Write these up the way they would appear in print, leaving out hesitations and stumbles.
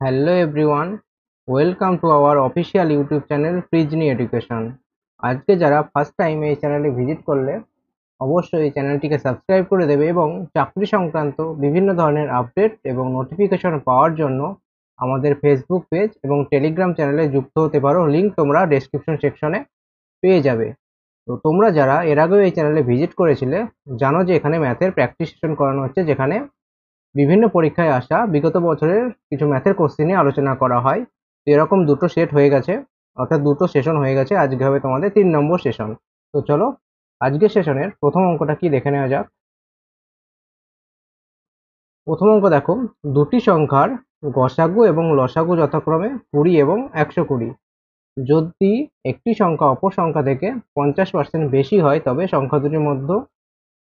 Hello everyone, welcome to our official YouTube channel প্রিজনি education. আজকে যারা ফার্স্ট টাইম এই চ্যানেলে ভিজিট করলে অবশ্যই এই চ্যানেলটিকে সাবস্ক্রাইব করে দেবে এবং চাকরি সংক্রান্ত বিভিন্ন ধরনের আপডেট এবং নোটিফিকেশন পাওয়ার জন্য আমাদের ফেসবুক পেজ এবং টেলিগ্রাম চ্যানেলে যুক্ত হতে পারো। লিঙ্ক তোমরা ডেসক্রিপশন সেকশনে পেয়ে যাবে। তো তোমরা যারা এর আগেও এই চ্যানেলে ভিজিট করেছিলে জানো যে এখানে ম্যাথের প্র্যাকটিস সেশন করানো হচ্ছে, যেখানে বিভিন্ন পরীক্ষায় আসা বিগত বছরের কিছু ম্যাথের কোশ্চেন নিয়ে আলোচনা করা হয়। তো এরকম দুটো সেট হয়ে গেছে, অর্থাৎ দুটো সেশন হয়ে গেছে। আজকে হবে তোমাদের 3 নম্বর সেশন। তো চলো আজকের সেশনের প্রথম অঙ্কটা কি দেখে নেওয়া যাক। প্রথম অঙ্ক দেখো, দুটি সংখ্যার গসাগু এবং লসাগু যথাক্রমে 20 এবং 120। যদি একটি সংখ্যা অপর সংখ্যা থেকে 50% বেশি হয় তবে সংখ্যা দুটির মধ্যে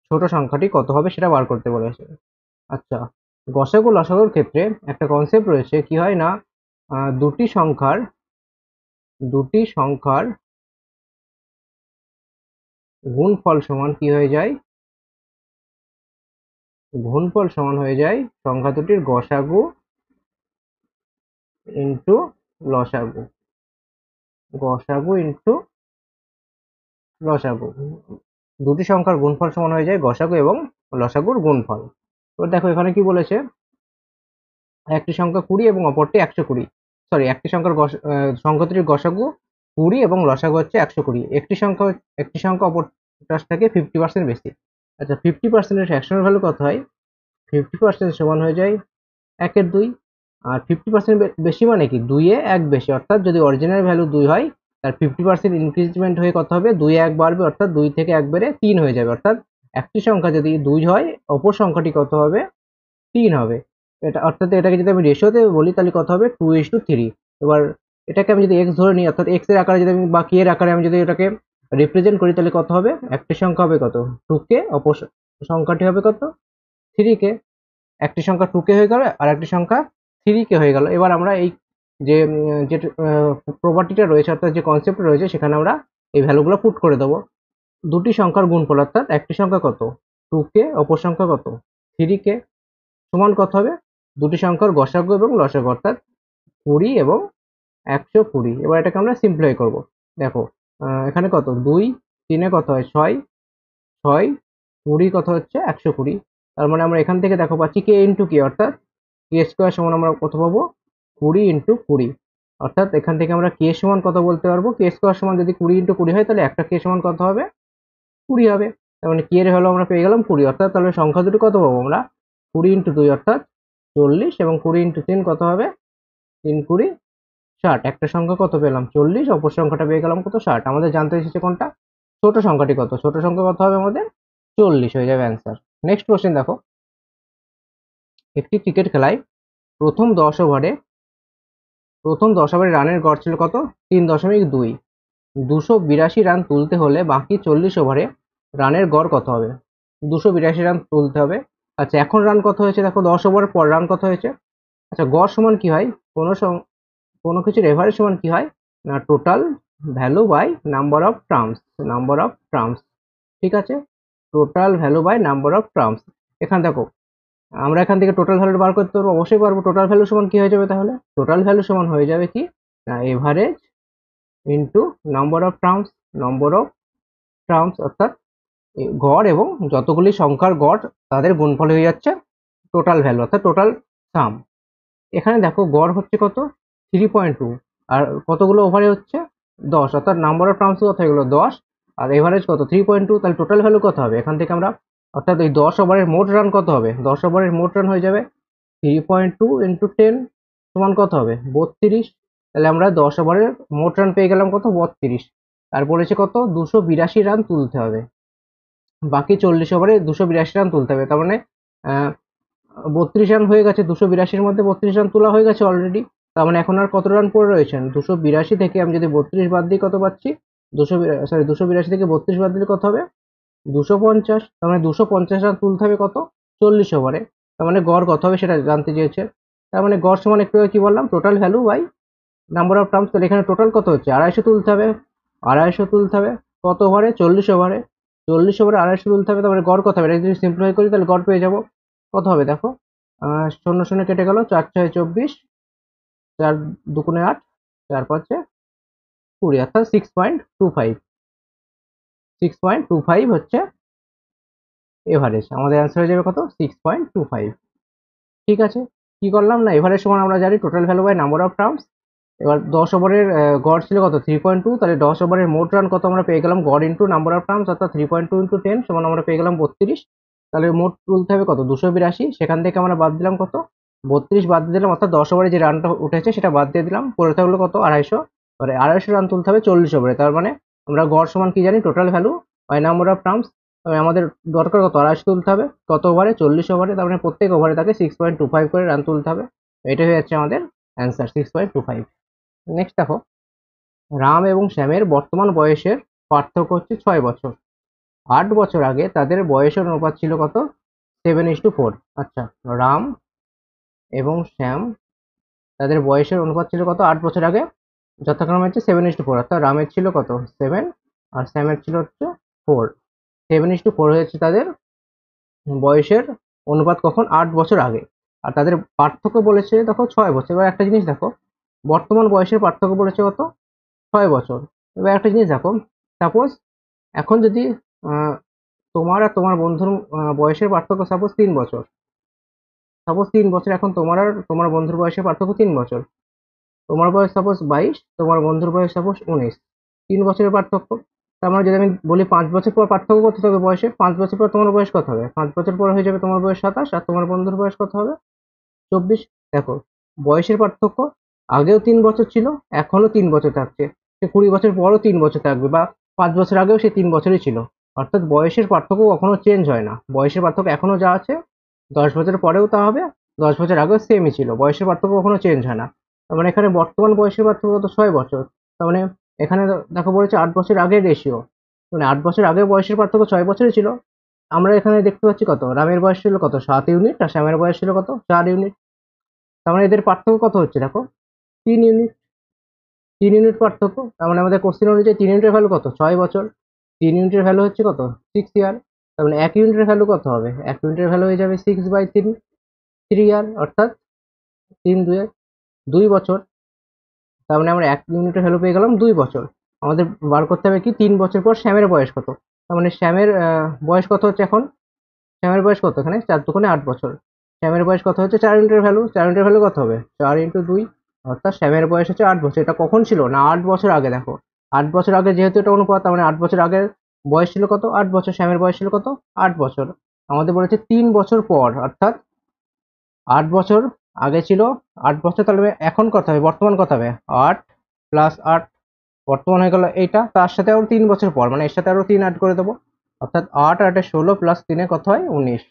ছোট সংখ্যাটি কত হবে সেটা বার করতে বলেছে। আচ্ছা, গসাগু লসাগুর ক্ষেত্রে একটা কনসেপ্ট রয়েছে, কি হয় না, দুটি সংখ্যার গুণফল সমান কি হয়ে যায়, গুণফল সমান হয়ে যায় সংখ্যা দুটির গসাগু ইন্টু লসাগু, গসাগু ইন্টু লসাগু। দুটি সংখ্যার গুণফল সমান হয়ে যায় গসাগু এবং লসাগুর গুণফল। এবার দেখো এখানে কি বলেছে, একটি সংখ্যা 20 এবং অপরটি 120। সরি, সংখ্যা দুটির গসাগু 20 এবং লসাগু হচ্ছে 120। একটি সংখ্যা অপরটার থেকে 50% বেশি। আচ্ছা, 50% ফ্র্যাকশনাল ভ্যালু কত হয়? 50% সমান হয়ে যায় 1/2। আর 50% বেশি মানে কি, 2-1 বেশি। অর্থাৎ যদি অরিজিনাল ভ্যালু 2 হয়, তার 50% ইনক্রিজমেন্ট হয়ে কত হবে, 2-1 বাড়বে, অর্থাৎ 2 থেকে 1 বেড়ে 3 হয়ে যাবে। অর্থাৎ একটি সংখ্যা যদি 2 হয়, অপর সংখ্যাটি কত হবে, 3 হবে। এটা অর্থাৎ এটাকে যদি আমি রেশিওতে বলি তাহলে কত হবে, 2:3। এবার এটাকে আমি যদি এক্স ধরে নিই, অর্থাৎ এক্স এর আকারে যদি আমি বা কে এর আকারে আমি যদি এটাকে রিপ্রেজেন্ট করি, তাহলে কত হবে, একটি সংখ্যা হবে কত, 2k, অপর সংখ্যাটি হবে কত, 3k। একটি সংখ্যা 2k হয়ে গেল আর একটি সংখ্যা 3k হয়ে গেল। এবার আমরা এই যে প্রপার্টিটা রয়েছে, অর্থাৎ যে কনসেপ্ট রয়েছে, সেখানে আমরা এই ভ্যালুগুলো পুট করে দেবো। দুটি সংখ্যার গুণফল, অর্থাৎ একটি সংখ্যা কত, 2k, অপর সংখ্যা কত, 3k, সমান কত হবে, দুটি সংখ্যার গসাগু এবং লসাগু, অর্থাৎ 20 এবং 120। এবার এটাকে আমরা সিম্পলিফাই করব। দেখো এখানে কত, 2, 3 কত হয় 6, 6, 20 কত হচ্ছে 120। তার মানে আমরা এখান থেকে দেখো পাচ্ছি কে ইন্টু কে, অর্থাৎ কে স্কোয়ার সমান আমরা কত পাবো, 20 ইন্টু 20। অর্থাৎ এখান থেকে আমরা কে সমান কত বলতে পারবো, কে স্কোয়ার সমান যদি 20 ইন্টু 20 হয়, তাহলে একটা কে সমান কত হবে, 20 হবে। তার মানে কে এর ভ্যালু আমরা পেয়ে গেলাম 20। অর্থাৎ তাহলে সংখ্যা দুটো কত পাবো আমরা, 20 ইন্টু 2 অর্থাৎ 40, এবং 20 ইন্টু 3 কত হবে, 3×20 ষাট। একটা সংখ্যা কত পেলাম, 40, অপর সংখ্যাটা পেয়ে গেলাম কত, 60। আমাদের জানতে এসেছে কোনটা, ছোট সংখ্যাটি কত, ছোট সংখ্যা কত হবে আমাদের, 40 হয়ে যাবে অ্যান্সার। নেক্সট কোশ্চেন দেখো, একটি ক্রিকেট খেলায় প্রথম 10 ওভারে রানের গড় ছিল কত, 3.2। 282 রান তুলতে হলে বাকি 40 ওভারে রানের গড় কত হবে, 282 রান তুলতে হবে। আচ্ছা, এখন রান কত হয়েছে, দেখো 10 ওভার পর রান কত হয়েছে। আচ্ছা, গড় সমান কি হয়, কোনো কিছুর এভারেজ সমান কি হয় না, total value by number of terms, number of terms. ঠিক আছে, total value by number of terms. এখানে দেখো আমরা এখান থেকে টোটাল ভ্যালু বার করতে পারবো, অবশ্যই পারবো। টোটাল ভ্যালু সমান কি হয়ে যাবে, তাহলে টোটাল ভ্যালু সমান হয়ে যাবে কি না, average into number of terms, number of terms, অর্থাৎ গড় এবং যতগুলি সংখ্যার গড় তাদের গুণফল হয়ে যাচ্ছে টোটাল ভ্যালু, অর্থাৎ টোটাল সাম। এখানে দেখো গড় হচ্ছে কত, 3.2, আর কতগুলো ওভারে হচ্ছে 10, অর্থাৎ নাম্বার অফ টার্মস কত হয়ে গেলো 10, আর এভারেজ কত 3.2। তাহলে টোটাল ভ্যালু কত হবে এখান থেকে আমরা, অর্থাৎ এই 10 ওভারের মোট রান কত হবে, 10 ওভারের মোট রান হয়ে যাবে 3.2 ইন্টু 10 সমান কত হবে, 32। তাহলে আমরা 10 ওভারের মোট রান পেয়ে গেলাম কত, 32। তারপর হচ্ছে কত, 282 রান তুলতে হবে, বাকি 40 ওভারে 282 রান তুলতে হবে। তার মানে 32 রান হয়ে গেছে, 282-র মধ্যে 32 রান তোলা হয়ে গেছে অলরেডি। তার মানে এখন আর কত রান পড়ে রয়েছেন, 282 থেকে আমি যদি 32 বাদ দিই কত পাচ্ছি, 282 থেকে 32 বাদ দিলে কত হবে, 250। তার মানে 250 রান তুলতে হবে কত, 40 ওভারে। তার মানে গড় কত হবে সেটা জানতে চেয়েছে। তার মানে গড় সমান একটু কি বললাম, total value by number of terms. তাহলে এখানে টোটাল কত হচ্ছে, 250 তুলতে হবে, 250 তুলতে হবে কত ওভারে, 40 ওভারে, 40 ওভারে 250 তুলতে হবে। তারপরে গড় কত হবে, এটা যদি সিম্পলিফাই করি তাহলে গড় পেয়ে যাবো, কত হবে দেখো, 0 0 কেটে গেল, 4 6 24, 4 দুগুণে 8, 4 5 20, অর্থাৎ 6.25। 6.25 হচ্ছে এভারেজ। আমাদের অ্যান্সার হয়ে যাবে কত? 6.25। ঠিক আছে, কি করলাম না, এভারেজ সমান আমরা জানি total value by number of terms. এবার 10 ওভারের গড় ছিল কত? 3.2। তাহলে 10 ওভারের মোট রান কত আমরা পেয়ে গেলাম? গড় ইন্টু নাম্বার অফ টার্মস, অর্থাৎ 3.2 ইন্টু 10 সমান আমরা পেয়ে গেলাম 32। তাহলে মোট তুলতে হবে কত? 282। সেখান থেকে আমরা বাদ দিলাম কত? 32 বাদ দিয়ে দিলাম, অর্থাৎ 10 ওভারে যে রানটা উঠেছে সেটা বাদ দিয়ে দিলাম, পড়ে থাকলো কত? 250। এবারে 250 রান তুলতে হবে 40 ওভারে। তার মানে আমরা গড় সমান কি জানি? Total value by number of terms. আমাদের দরকার কত? 250 তুলতে হবে কত ওভারে? 40 ওভারে। তার মানে প্রত্যেক ওভারে তাকে 6.25 করে রান তুলতে হবে। এটা হয়ে যাচ্ছে আমাদের অ্যান্সার, 6.25। নেক্সট দেখো, রাম এবং শ্যামের বর্তমান বয়সের পার্থক্য হচ্ছে 6 বছর। 8 বছর আগে তাদের বয়সের অনুপাত ছিল কত? 7:4। আচ্ছা, রাম এবং শ্যাম তাদের বয়সের অনুপাত ছিল কত 8 বছর আগে? যথাক্রমে হচ্ছে 7:4। অর্থাৎ রামের ছিল কত? 7 আর শ্যামের ছিল হচ্ছে 4। 7:4 হয়েছে তাদের বয়সের অনুপাত কখন? 8 বছর আগে। আর তাদের পার্থক্য বলেছে দেখো 6 বছর। এবার একটা জিনিস দেখো, বর্তমান বয়সের পার্থক্য বলেছে কত? 6 বছর। এবার একটা জিনিস দেখো, সাপোজ এখন যদি তোমার আর তোমার বন্ধুর বয়সের পার্থক্য সাপোজ 3 বছর। সাপোজ 3 বছর, এখন তোমার আর তোমার বন্ধুর বয়সের পার্থক্য 3 বছর। তোমার বয়স সাপোজ 22, তোমার বন্ধুর বয়স সাপোজ 19। 3 বছরের পার্থক্য। তার মানে যদি আমি বলি 5 বছর পর পার্থক্য কত হবে বয়সে? 5 বছর পর তোমার বয়স কত হবে? 5 বছর পর হয়ে যাবে তোমার বয়স 27, আর তোমার বন্ধুর বয়স কত হবে? 24। দেখো, বয়সের পার্থক্য আগেও 3 বছর ছিল, এখনো 3 বছর থাকছে, সে 20 বছর পরও 3 বছর থাকবে, বা 5 বছর আগেও সে 3 বছরই ছিল। অর্থাৎ বয়সের পার্থক্য কখনো চেঞ্জ হয় না। বয়সের পার্থক্য এখনো যা আছে, 10 বছর পরেও তা হবে, 10 বছর আগেও সেমই ছিল। বয়সের পার্থক্য কখনো চেঞ্জ হয় না। তার মানে এখানে বর্তমান বয়সের পার্থক্য কত? 6 বছর। তার মানে এখানে দেখো বলেছে 8 বছর আগের রেশিও, মানে 8 বছর আগে বয়সের পার্থক্য 6 বছরই ছিল। আমরা এখানে দেখতে পাচ্ছি কত? রামের বয়স ছিল কত? 7 ইউনিট, আর শ্যামের বয়স ছিল কত? 4 ইউনিট। তার মানে এদের পার্থক্য কত হচ্ছে দেখো? 3 ইউনিট। 3 ইউনিট পার্থক্য। তার মানে আমাদের কোশ্চেন অনুযায়ী 3 ইউনিটের ভ্যালু কত? 6 বছর। 3 ইউনিটের ভ্যালু হচ্ছে কত? 6 ইয়ার। তার মানে 1 ইউনিটের ভ্যালু কত হবে? 1 ইউনিটের ভ্যালু হয়ে যাবে 6/3, 3 ইয়ার, অর্থাৎ 3 2 2 বছর। তার মানে আমরা 1 ইউনিটের ভ্যালু পেয়ে গেলাম 2 বছর। আমাদের বার করতে হবে কি 3 বছর পর শ্যামের বয়স কত। তার মানে শ্যামের বয়স কত হচ্ছে এখন? শ্যামের বয়স কত এখানে? 4 2 8 বছর। শ্যামের বয়স কত হচ্ছে? 4 ইউনিটের ভ্যালু। 4 ইউনিটের ভ্যালু কত হবে? 4 × 2, অর্থাৎ শ্যামের বয়স হচ্ছে 8 বছর। এটা কখন ছিল না? 8 বছর আগে। দেখো, 8 বছর আগে যেহেতু এটা অনুপাত, তার মানে 8 বছর আগের বয়স ছিল কত? 8 বছর। শ্যামের বয়স ছিল কত? 8 বছর। আমাদের বলেছে 3 বছর পর, অর্থাৎ 8 বছর আগে ছিল 8 বছর। তাহলে এখন কত হবে? বর্তমান কত হবে? 8 + 8 বর্তমান হয়ে গেল এইটা। তার সাথে আরো 3 বছর পর, মানে এর সাথে আরো 3 অ্যাড করে দেবো, অর্থাৎ 8 8 16 + 3 কত হয়? 19।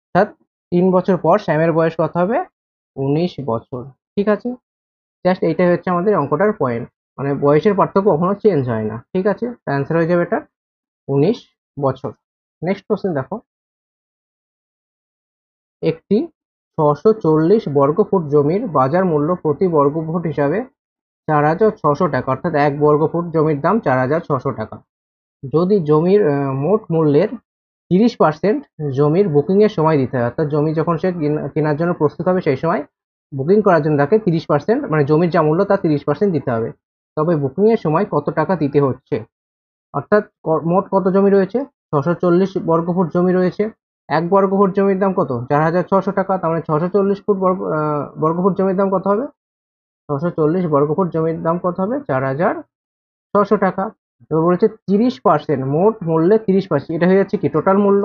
অর্থাৎ 3 বছর পর শ্যামের বয়স কত হবে? 19 বছর। ঠিক আছে, জাস্ট এইটাই হচ্ছে আমাদের অঙ্কটার পয়েন্ট। মানে বয়সের পার্থক্য কখনো চেঞ্জ হয় না। ঠিক আছে, অ্যান্সার হয়ে যাবে এটা 19 বছর। নেক্সট কোশ্চেন দেখো, একটি 640 বর্গফুট জমির বাজার মূল্য প্রতি বর্গফুট হিসাবে 4,600 টাকা, অর্থাৎ 1 বর্গফুট জমির দাম 4,600 টাকা। যদি জমির মোট মূল্যের 30% জমির বুকিং এর সময় দিতে হয়, অর্থাৎ জমি যখন সে কেনার জন্য প্রস্তুত হবে সেই সময় বুকিং করার জন্য তাকে 30%, মানে জমির যা মূল্য তার 30% দিতে হবে। তবে বুকিং এর সময় কত টাকা দিতে হচ্ছে? অর্থাৎ মোট কত জমি রয়েছে? 640 বর্গফুট জমি রয়েছে। 1 বর্গফুট জমির দাম কত? 4,600 টাকা। তার মানে 640 বর্গফুট জমির দাম কত হবে? 640 বর্গফুট জমির দাম কত হবে? 4,600 টাকা। এবার বলেছে 30%, মোট মূল্যের 30%, এটা হয়ে যাচ্ছে কি টোটাল মূল্য,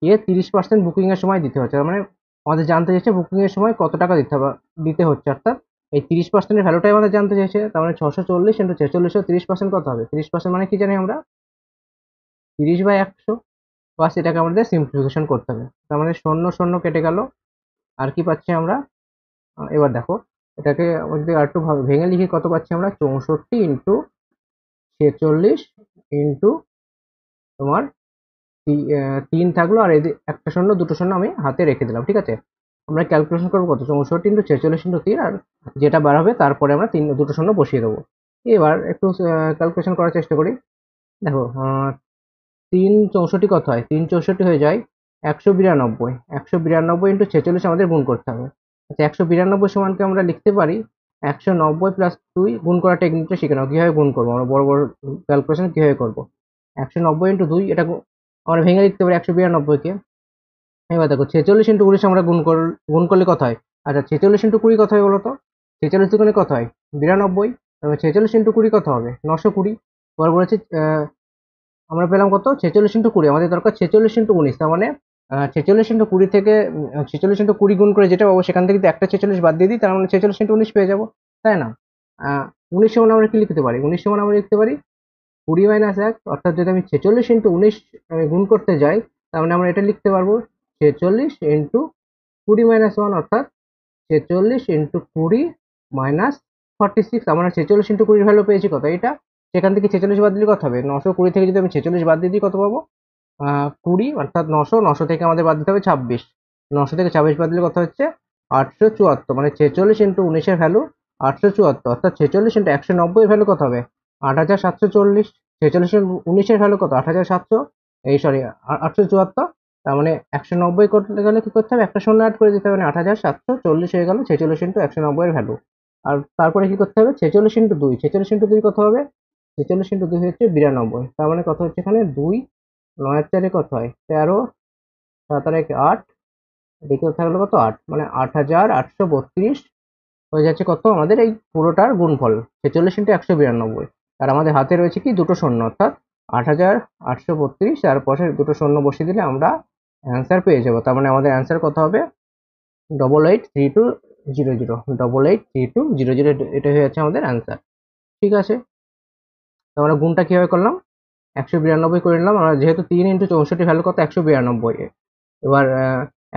এর 30% বুকিং এর সময় দিতে হচ্ছে। তার মানে আমাদের জানতে চাইছে বুকিং এর সময় কত টাকা দিতে হচ্ছে, অর্থাৎ এই 30%-এর ভ্যালুটাই আমাদের জানতে চাইছে। তার মানে 640 × 46, 30% কত হবে? 30% মানে কি জানি আমরা? 30/100। বাস, এটাকে আমাদের সিম্পলিফিকেশন করতে হবে। তার মানে 0 0 কেটে গেল, আর কি পাচ্ছি আমরা? এবার দেখো, এটাকে আমাদের আর একটু ভেঙে লিখি, কত পাচ্ছি আমরা? 64 × 46 ইন্টু তোমার 3 থাকলো, আর এই একটা শূন্য দুটো শূন্য আমি হাতে রেখে দিলাম। ঠিক আছে, আমরা ক্যালকুলেশন করবো কত? 64 × 46 × 3, আর যেটা বার হবে তারপরে আমরা দুটো শূন্য বসিয়ে দেবো। এবার একটু ক্যালকুলেশন করার চেষ্টা করি। দেখো, 3 64 কত হয়? 3 64 হয়ে যায় 192। 192 × 46 আমাদের গুণ করতে হবে। আচ্ছা, 192 সমানকে আমরা লিখতে পারি 190 প্লাস 2 গুণ করার টেকনিকটা শিখে নাও, কিভাবে গুণ করবো আমরা, বড় বড় ক্যালকুলেশন কিভাবে করবো। 190 ইন্টু 2, এটা আমরা ভেঙে লিখতে পারি 192 কে। এবার দেখো 46 ইন্টু 19 আমরা গুণ করলে কত হয়। আচ্ছা 46 ইন্টু 20 কত হয় বলো তো, 46 দুগুণে কত হয় 92। এবার 46 ইন্টু 20 কত হবে 920। এবার বলেছে আমরা পেলাম কত 46 ইন্টু 20, আমাদের দরকার 46 ইন্টু 19, তার মানে 46 ইন্টু 20 থেকে 46 ইন্টু 20 গুণ করে যেটা পাবো সেখান থেকে যদি একটা 46 বাদ দিয়ে দিই, তার মানে 46 ইন্টু 19 পেয়ে যাবো, তাই না। 19 সমান আমরা কি লিখতে পারি, 19 সমান আমরা লিখতে পারি 20 মাইনাস 1, অর্থাৎ যদি আমি 46 ইন্টু 19 গুণ করতে যাই, তার মানে আমরা এটা লিখতে পারবো 46 ইন্টু 20 মাইনাস 1, অর্থাৎ 46 ইন্টু 20 মাইনাস 46। আমরা 46 ইন্টু 20 ভ্যালু পেয়েছি কত, এটা। সেখান থেকে 46 বাদ দিলে কত হবে, 920 থেকে যদি আমি 46 বাদ দিয়ে দিই কত পাবো 20, অর্থাৎ 900 থেকে আমাদের বাদ দিতে হবে 26, 900 থেকে 26 বাদ দিলে কত হচ্ছে 874, মানে 46 ইন্টু 19 এর ভ্যালু 874, অর্থাৎ 46 ইন্টু 190 এর ভ্যালু কত হবে 8740। 46 ইন্টু 19 এর ভ্যালু কত 8700, এই সরি 874। তার মানে 190 করতে গেলে কি করতে হবে, একটা শূন্য অ্যাড করে দিতে হবে, মানে 8740 হয়ে গেল 46 ইন্টু 190 এর ভ্যালু। আর তারপরে কি করতে হবে 46 ইন্টু 2, 46 ইন্টু 2 কত হবে, 46 ইন্টু 2 হচ্ছে 92, তার মানে কত হচ্ছে এখানে 2, 9 4 কত হয় 13, 7 আর 8, এদিকে থাকলো কত 8, মানে 8832 হয়ে যাচ্ছে কত আমাদের এই পুরোটার গুণফল 46 ইন্টু 192। আর আমাদের হাতে রয়েছে কি দুটো শূন্য, অর্থাৎ 8832, আর পাশে দুটো শূন্য বসিয়ে দিলে আমরা অ্যান্সার পেয়ে যাবো। তার মানে আমাদের অ্যান্সার কত হবে 883200, 883200, এটা হয়ে যাচ্ছে আমাদের অ্যান্সার। ঠিক আছে, তো আমরা গুণটা কিভাবে করলাম 192 করে নিলাম আমরা, যেহেতু 3 ইন্টু 64 ভ্যালু কত 192। এবার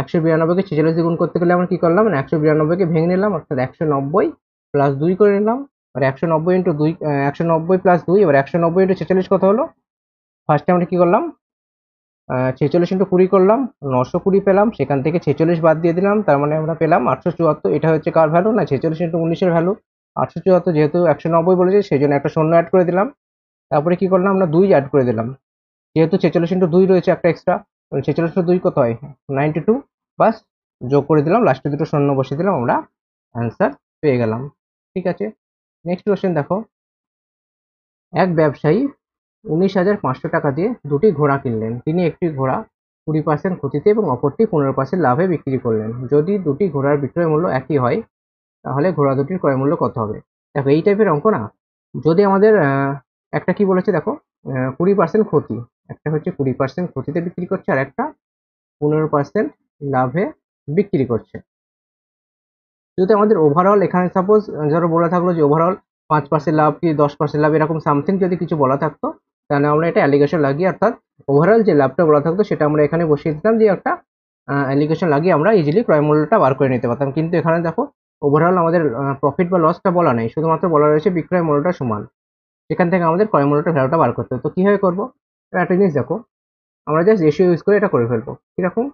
192কে 46 দিয়ে গুণ করতে গেলে আমরা কি করলাম, 192কে ভেঙে নিলাম, অর্থাৎ 190 প্লাস 2 করে নিলাম। আর 190 ইন্টু 2, 190 প্লাস 2, এবার 190 ইন্টু 46 কত হলো, ফার্স্টে আমরা কি করলাম 46 ইন্টু 20 করলাম, 920 পেলাম, সেখান থেকে 46 বাদ দিয়ে দিলাম, তার মানে আমরা পেলাম 874। এটা হচ্ছে কার ভ্যালু না 46 ইন্টু 19 এর ভ্যালু 874, যেহেতু 190 বলেছে সেই জন্য একটা শূন্য অ্যাড করে দিলাম। তারপরে কি করলাম আমরা 2 অ্যাড করে দিলাম, যেহেতু 46 ইন্টু 2 রয়েছে একটা এক্সট্রা, 46 ইন্টু 2 কত হয় 92, বাস যোগ করে দিলাম, লাস্টে দুটো শূন্য বসিয়ে দিলাম, আমরা অ্যান্সার পেয়ে গেলাম। ঠিক আছে, নেক্সট কোশ্চেন দেখো, এক ব্যবসায়ী 19,500 টাকা দিয়ে দুটি ঘোড়া কিনলেন। তিনি একটি ঘোড়া 20% ক্ষতিতে এবং অপরটি 15% লাভে বিক্রি করলেন। যদি দুটি ঘোড়ার বিক্রয় মূল্য একই হয়, তাহলে ঘোড়া দুটির ক্রয় মূল্য কত হবে। দেখো এই টাইপের অঙ্ক না, যদি আমাদের একটা কি বলেছে দেখো 20% ক্ষতি, একটা হচ্ছে 20% ক্ষতিতে বিক্রি করছে, আর একটা 15% লাভে বিক্রি করছে। যদি আমাদের ওভারঅল এখানে সাপোজ ধরো বলা থাকলো যে ওভারঅল 5% লাভ কি 10% লাভ, এরকম সামথিং যদি কিছু বলা থাকতো, তাহলে আমরা এটা অ্যালিগেশন লাগিয়ে, অর্থাৎ ওভারঅল যে লাভটা বলা থাকতো সেটা আমরা এখানে বসিয়ে দিতাম, দিয়ে একটা অ্যালিগেশন লাগিয়ে আমরা ইজিলি ক্রয় মূল্যটা বার করে নিতে পারতাম। কিন্তু এখানে দেখো ওভারঅল আমাদের প্রফিট বা লসটা বলা নেই, শুধুমাত্র বলা রয়েছে বিক্রয় মূল্যটা সমান, সেখান থেকে আমাদের ক্রয় মূল্যটা ভ্যালুটা বার করতে হবে। তো কিভাবে করবো, একটা জিনিস দেখো, আমরা জাস্ট রেশিও ইউজ করে এটা করে ফেলবো। কিরকম,